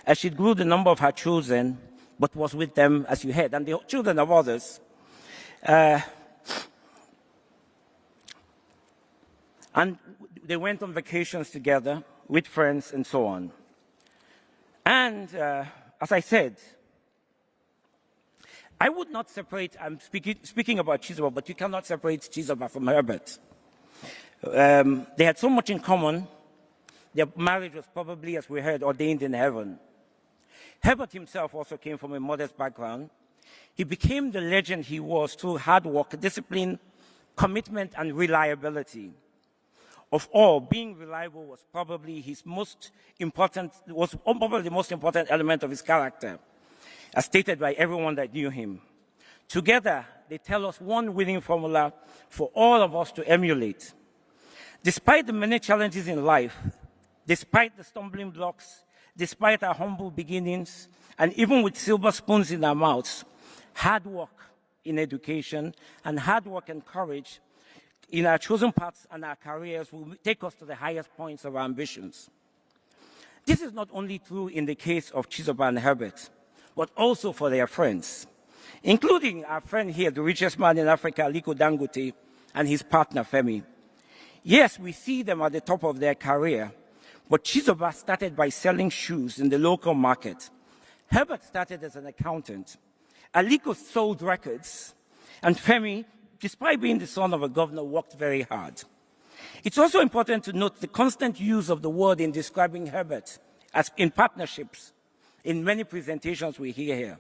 as she grew the number of her children, but was with them, as you heard, and the children of others. And they went on vacations together with friends and so on. And as I said, I would not separate, I'm speaking about Chizoba, but you cannot separate Chizoba from Herbert. They had so much in common. Their marriage was probably, as we heard, ordained in heaven. Herbert himself also came from a modest background. He became the legend he was through hard work, discipline, commitment, and reliability. Of all, being reliable was probably the most important element of his character, as stated by everyone that knew him. Together, they tell us one winning formula for all of us to emulate. Despite the many challenges in life, despite the stumbling blocks, despite our humble beginnings, and even with silver spoons in our mouths, hard work in education and hard work and courage in our chosen paths and our careers will take us to the highest points of our ambitions. This is not only true in the case of Chizoba and Herbert, but also for their friends, including our friend here, the richest man in Africa, Aliko Dangote, and his partner, Femi. Yes, we see them at the top of their career, but Chizoba started by selling shoes in the local market. Herbert started as an accountant. Aliko sold records, and Femi, despite being the son of a governor, worked very hard. It's also important to note the constant use of the word in describing Herbert as in partnerships in many presentations we hear here.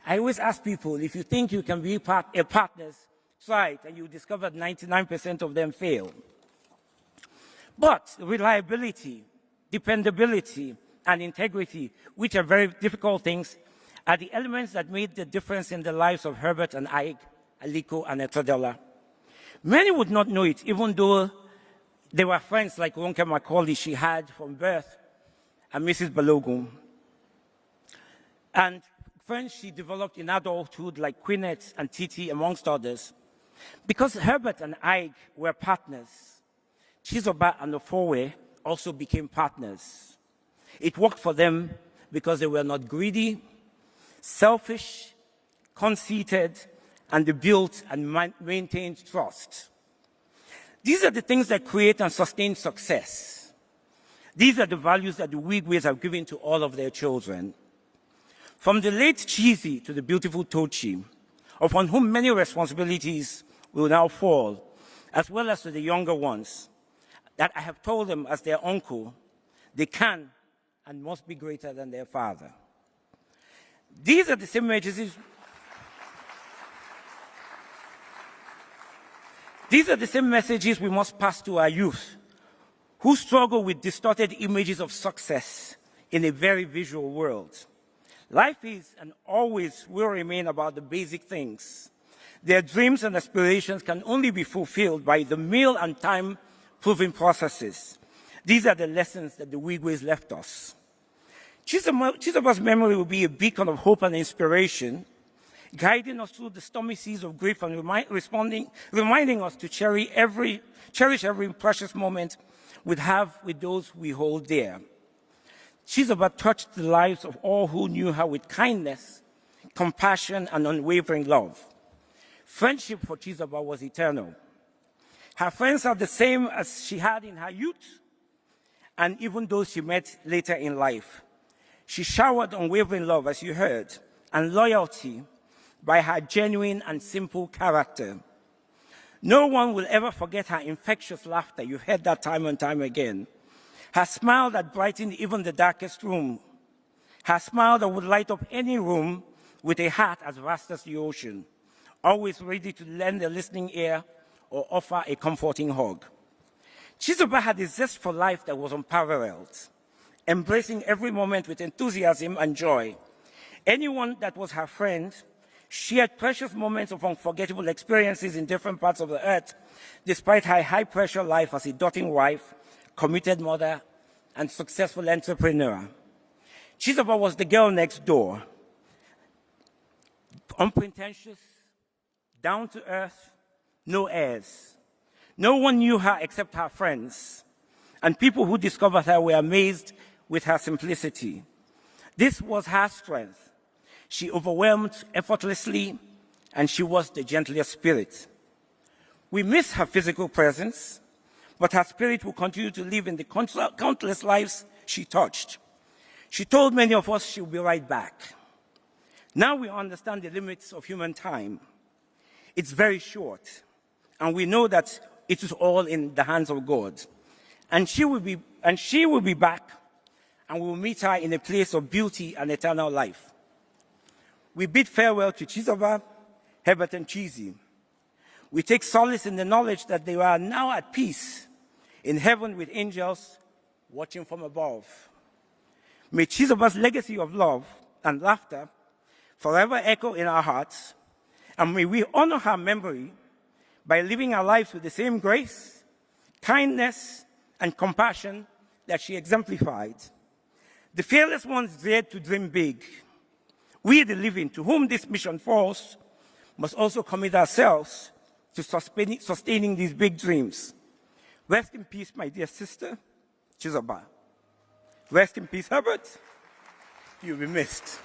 I always ask people, if you think you can be partners, try it, and you discover 99% of them fail. But reliability, dependability, and integrity, which are very difficult things, are the elements that made the difference in the lives of Herbert and Ike, Aliko, and Etodola. Many would not know it, even though they were friends like Ronke Macaulay she had from birth, and Mrs. Balogun. And friends she developed in adulthood like Quinette and Titi, amongst others. Because Herbert and Ike were partners, Chizoba and Ofowe also became partners. It worked for them because they were not greedy, selfish, conceited, and they built and maintained trust. These are the things that create and sustain success. These are the values that the Wigwes have given to all of their children. From the late Chizi to the beautiful Tochi, upon whom many responsibilities will now fall, as well as to the younger ones, that I have told them as their uncle, they can and must be greater than their father. These are the same messages. These are the same messages we must pass to our youth, who struggle with distorted images of success in a very visual world. Life is and always will remain about the basic things. Their dreams and aspirations can only be fulfilled by the meal and time-proven processes. These are the lessons that the Wigwes left us. Chizoba's memory will be a beacon of hope and inspiration, guiding us through the stormy seas of grief and reminding us to cherish every precious moment we have with those we hold dear. Chizoba touched the lives of all who knew her with kindness, compassion, and unwavering love. Friendship for Chizoba was eternal. Her friends are the same as she had in her youth, and even those she met later in life. She showered unwavering love, as you heard, and loyalty by her genuine and simple character. No one will ever forget her infectious laughter. You've heard that time and time again. Her smile that brightened even the darkest room. Her smile that would light up any room with a heart as vast as the ocean, always ready to lend a listening ear or offer a comforting hug. Chizoba had a zest for life that was unparalleled, embracing every moment with enthusiasm and joy. Anyone that was her friend shared precious moments of unforgettable experiences in different parts of the earth, despite her high-pressure life as a doting wife, committed mother, and successful entrepreneur. Chizoba was the girl next door, unpretentious, down to earth, no airs. No one knew her except her friends, and people who discovered her were amazed with her simplicity. This was her strength. She overwhelmed effortlessly, and she was the gentlest spirit. We miss her physical presence, but her spirit will continue to live in the countless lives she touched. She told many of us she'll be right back. Now we understand the limits of human time. It's very short, and we know that it is all in the hands of God. And she will be back, and we will meet her in a place of beauty and eternal life. We bid farewell to Chizoba, Herbert, and Chizi. We take solace in the knowledge that they are now at peace in heaven with angels watching from above. May Chizoba's legacy of love and laughter forever echo in our hearts, and may we honor her memory by living our lives with the same grace, kindness, and compassion that she exemplified. The fearless ones dared to dream big. We, the living, to whom this mission falls, must also commit ourselves to sustaining these big dreams. Rest in peace, my dear sister, Chizoba. Rest in peace, Herbert. You'll be missed.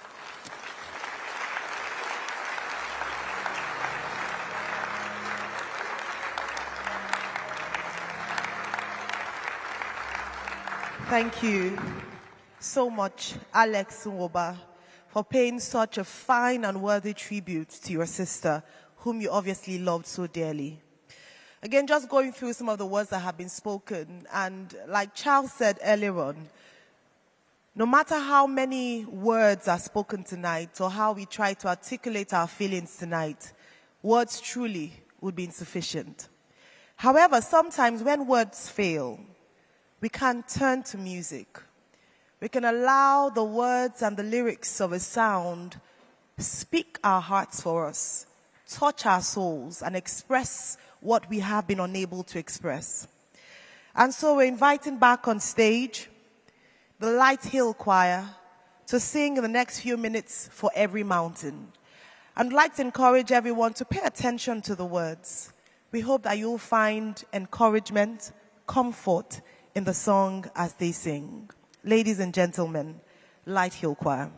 Thank you so much, Alex Nwoba, for paying such a fine and worthy tribute to your sister, whom you obviously loved so dearly. Again, just going through some of the words that have been spoken, and like Charles said earlier on, no matter how many words are spoken tonight or how we try to articulate our feelings tonight, words truly would be insufficient. However, sometimes when words fail, we can turn to music. We can allow the words and the lyrics of a sound speak our hearts for us, touch our souls, and express what we have been unable to express. And so we're inviting back on stage the Light Hill Choir to sing in the next few minutes, For Every Mountain. I'd like to encourage everyone to pay attention to the words. We hope that you'll find encouragement, comfort in the song as they sing. Ladies and gentlemen, Light Hill Choir.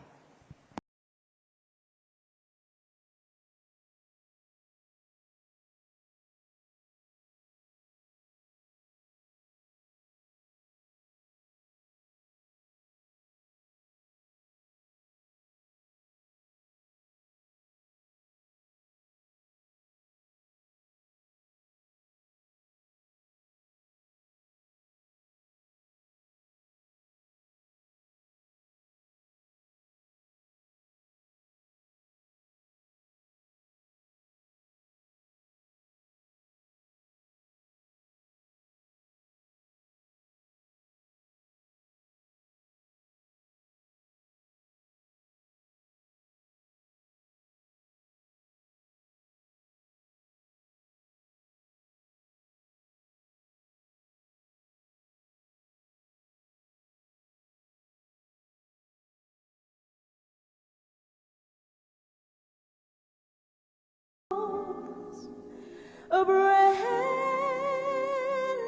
A brand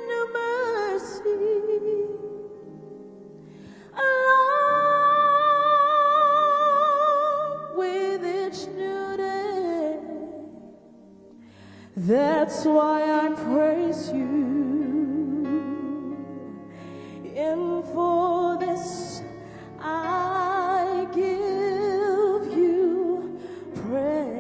new mercy, along with each new day. That's why I praise you, and for this I give you praise.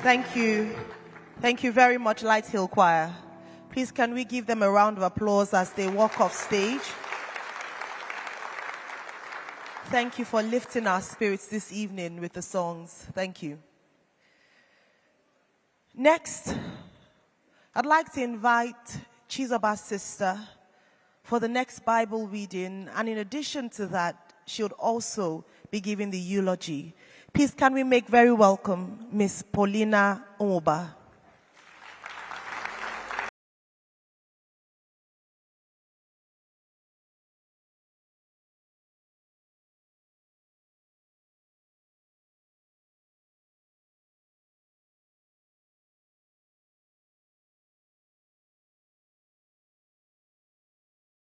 Thank you. Thank you very much, Light Hill Choir. Please, can we give them a round of applause as they walk off stage? Thank you for lifting our spirits this evening with the songs. Thank you. Next, I'd like to invite Chizoba's sister for the next Bible reading, and in addition to that, she would also be giving the eulogy. Please, can we make very welcome Miss Paulina Oba.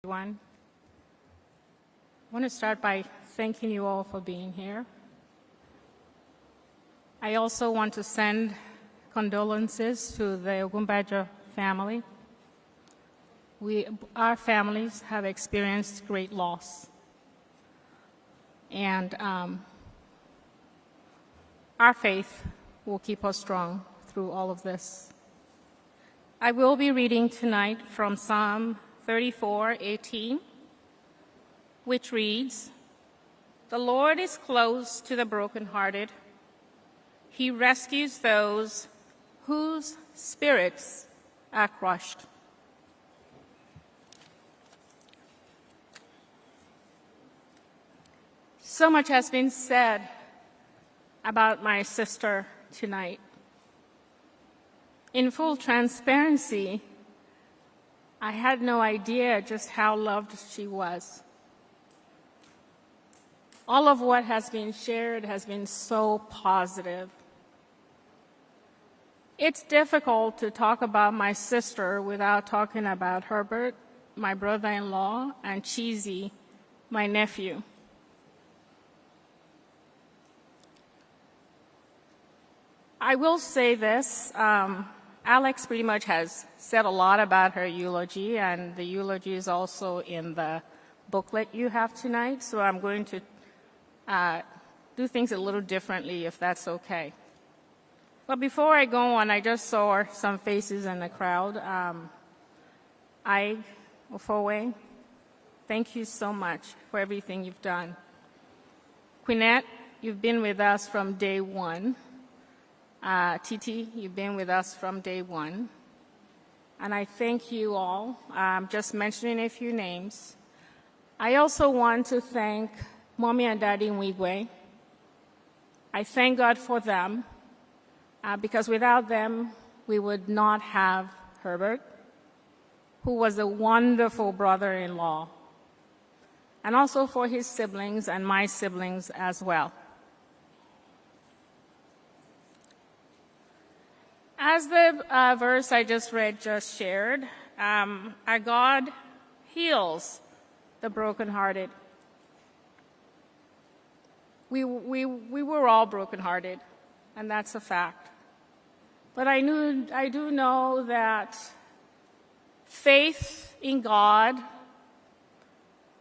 Everyone. I want to start by thanking you all for being here. I also want to send condolences to the Ogumbajo family. Our families have experienced great loss. And our faith will keep us strong through all of this. I will be reading tonight from Psalm 34:18, which reads, "The Lord is close to the brokenhearted. He rescues those whose spirits are crushed." So much has been said about my sister tonight. In full transparency, I had no idea just how loved she was. All of what has been shared has been so positive. It's difficult to talk about my sister without talking about Herbert, my brother-in-law, and Cheesy, my nephew. I will say this, Alex pretty much has said a lot about her eulogy, and the eulogy is also in the booklet you have tonight, so I'm going to do things a little differently, if that's okay. But before I go on, I just saw some faces in the crowd. Ofowe, thank you so much for everything you've done. Quinette, you've been with us from day one. Titi, you've been with us from day one. And I thank you all. Just mentioning a few names. I also want to thank Mommy and Daddy Wigwe. I thank God for them, because without them, we would not have Herbert, who was a wonderful brother-in-law, and also for his siblings and my siblings as well. As the verse I just read just shared, our God heals the brokenhearted. We were all brokenhearted, and that's a fact. But I do know that faith in God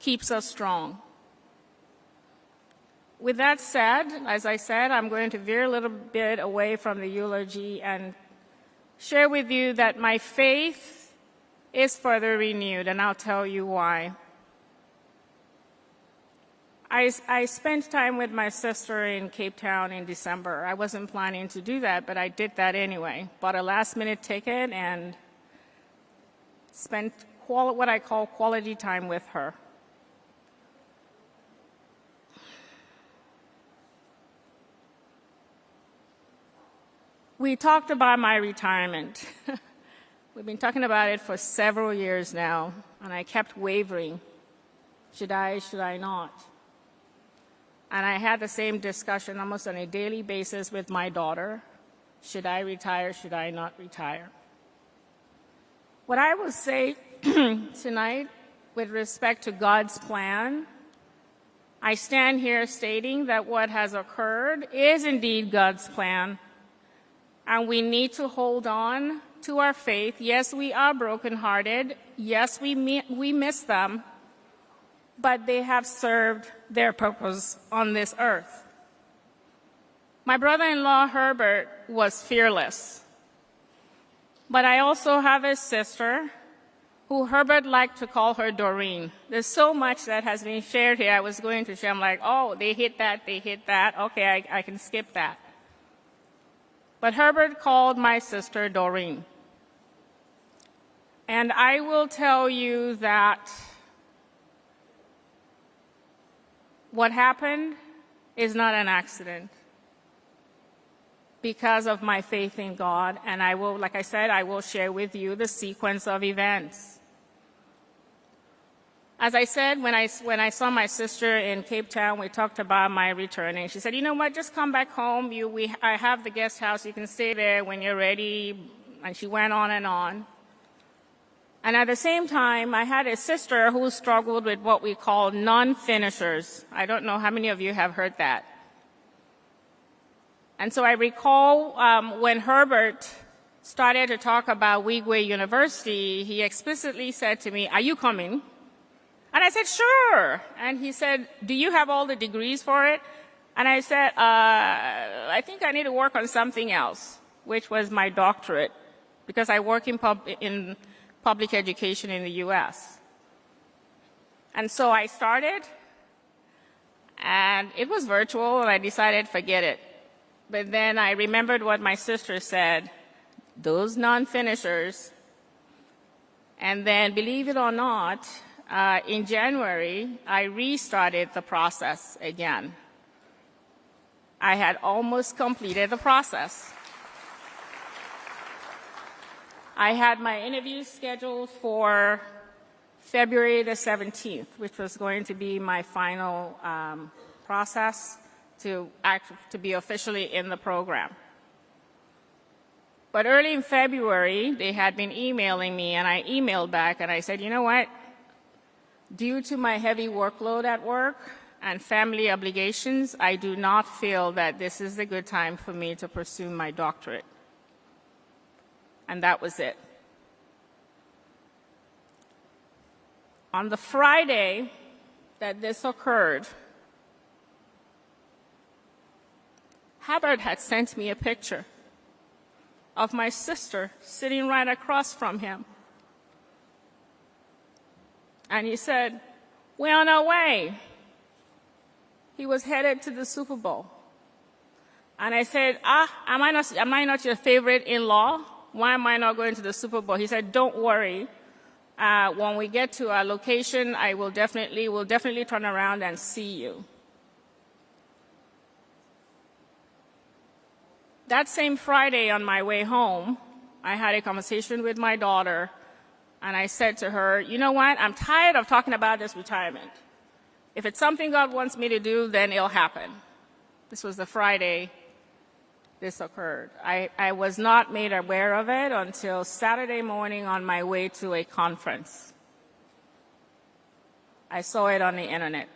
keeps us strong. With that said, as I said, I'm going to veer a little bit away from the eulogy and share with you that my faith is further renewed, and I'll tell you why. I spent time with my sister in Cape Town in December. I wasn't planning to do that, but I did that anyway. Bought a last-minute ticket and spent what I call quality time with her. We talked about my retirement. We've been talking about it for several years now, and I kept wavering. Should I not? And I had the same discussion almost on a daily basis with my daughter. Should I retire? Should I not retire? What I will say tonight with respect to God's plan, I stand here stating that what has occurred is indeed God's plan. And we need to hold on to our faith. Yes, we are brokenhearted. Yes, we miss them. But they have served their purpose on this earth. My brother-in-law, Herbert, was fearless. But I also have a sister who Herbert liked to call her Doreen. There's so much that has been shared here. I was going to share. I'm like, oh, they hit that, they hit that. Okay, I can skip that. But Herbert called my sister Doreen. And I will tell you that what happened is not an accident because of my faith in God. And I will, like I said, I will share with you the sequence of events. As I said, when I saw my sister in Cape Town, we talked about my returning. She said, you know what, just come back home. I have the guest house. You can stay there when you're ready. And she went on and on. And at the same time, I had a sister who struggled with what we call non-finishers. I don't know how many of you have heard that. And so I recall when Herbert started to talk about Wigwe University, he explicitly said to me, are you coming? And I said, sure. And he said, do you have all the degrees for it? And I said, I think I need to work on something else, which was my doctorate, because I work in public education in the U.S. And so I started, and it was virtual, and I decided, forget it. But then I remembered what my sister said, those non-finishers. And then, believe it or not, in January, I restarted the process again. I had almost completed the process. I had my interview scheduled for February the 17th, which was going to be my final process to be officially in the program. But early in February, they had been emailing me, and I emailed back, and I said, you know what? Due to my heavy workload at work and family obligations, I do not feel that this is a good time for me to pursue my doctorate. And that was it. On the Friday that this occurred, Herbert had sent me a picture of my sister sitting right across from him. And he said, we're on our way. He was headed to the Super Bowl. And I said, am I not your favorite in-law? Why am I not going to the Super Bowl? He said, don't worry. When we get to our location, we'll definitely turn around and see you. That same Friday on my way home, I had a conversation with my daughter, and I said to her, you know what, I'm tired of talking about this retirement. If it's something God wants me to do, then it'll happen. This was the Friday this occurred. I was not made aware of it until Saturday morning on my way to a conference. I saw it on the internet.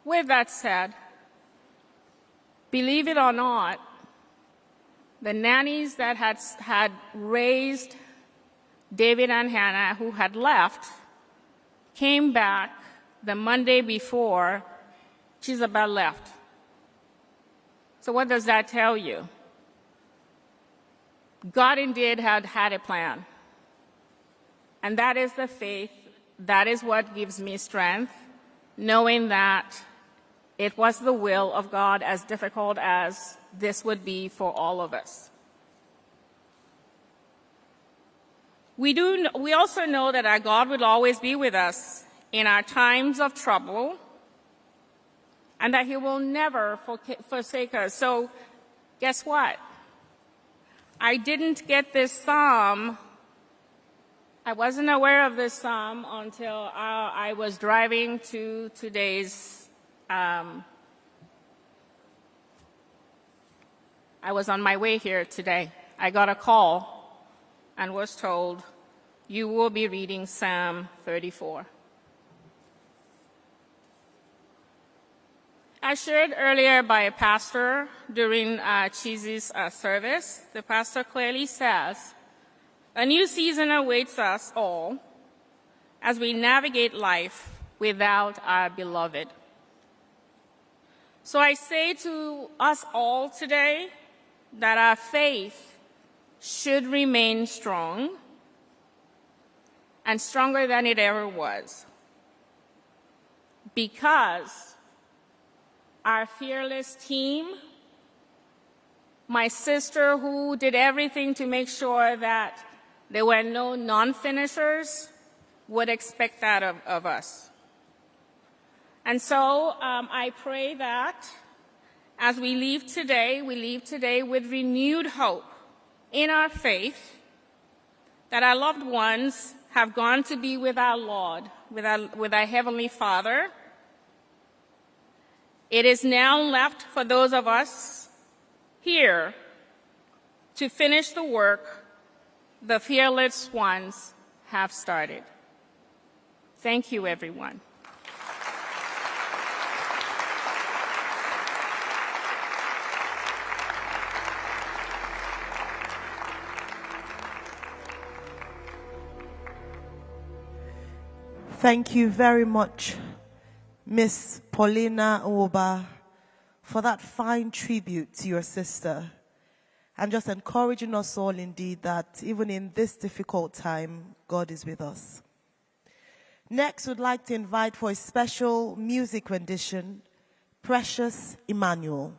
With that said, believe it or not, the nannies that had raised David and Hannah, who had left, came back the Monday before Isabel left. So what does that tell you? God indeed had a plan. And that is the faith, that is what gives me strength, knowing that it was the will of God, as difficult as this would be for all of us. We also know that our God will always be with us in our times of trouble, and that He will never forsake us. So guess what? I didn't get this psalm. I wasn't aware of this psalm until I was driving to today's I was on my way here today. I got a call and was told, you will be reading Psalm 34. As shared earlier by a pastor during Cheesy's service, the pastor clearly says, a new season awaits us all as we navigate life without our beloved. So I say to us all today that our faith should remain strong and stronger than it ever was, because our fearless team, my sister who did everything to make sure that there were no non-finishers, would expect that of us. And so I pray that as we leave today with renewed hope in our faith, that our loved ones have gone to be with our Lord, with our Heavenly Father. It is now left for those of us here to finish the work the fearless ones have started. Thank you, everyone. Thank you very much, Miss Paulina Oba, for that fine tribute to your sister, and just encouraging us all indeed that even in this difficult time, God is with us. Next, we'd like to invite for a special music rendition, Precious Emmanuel.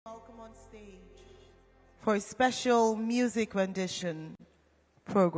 Welcome on stage for a special music rendition program.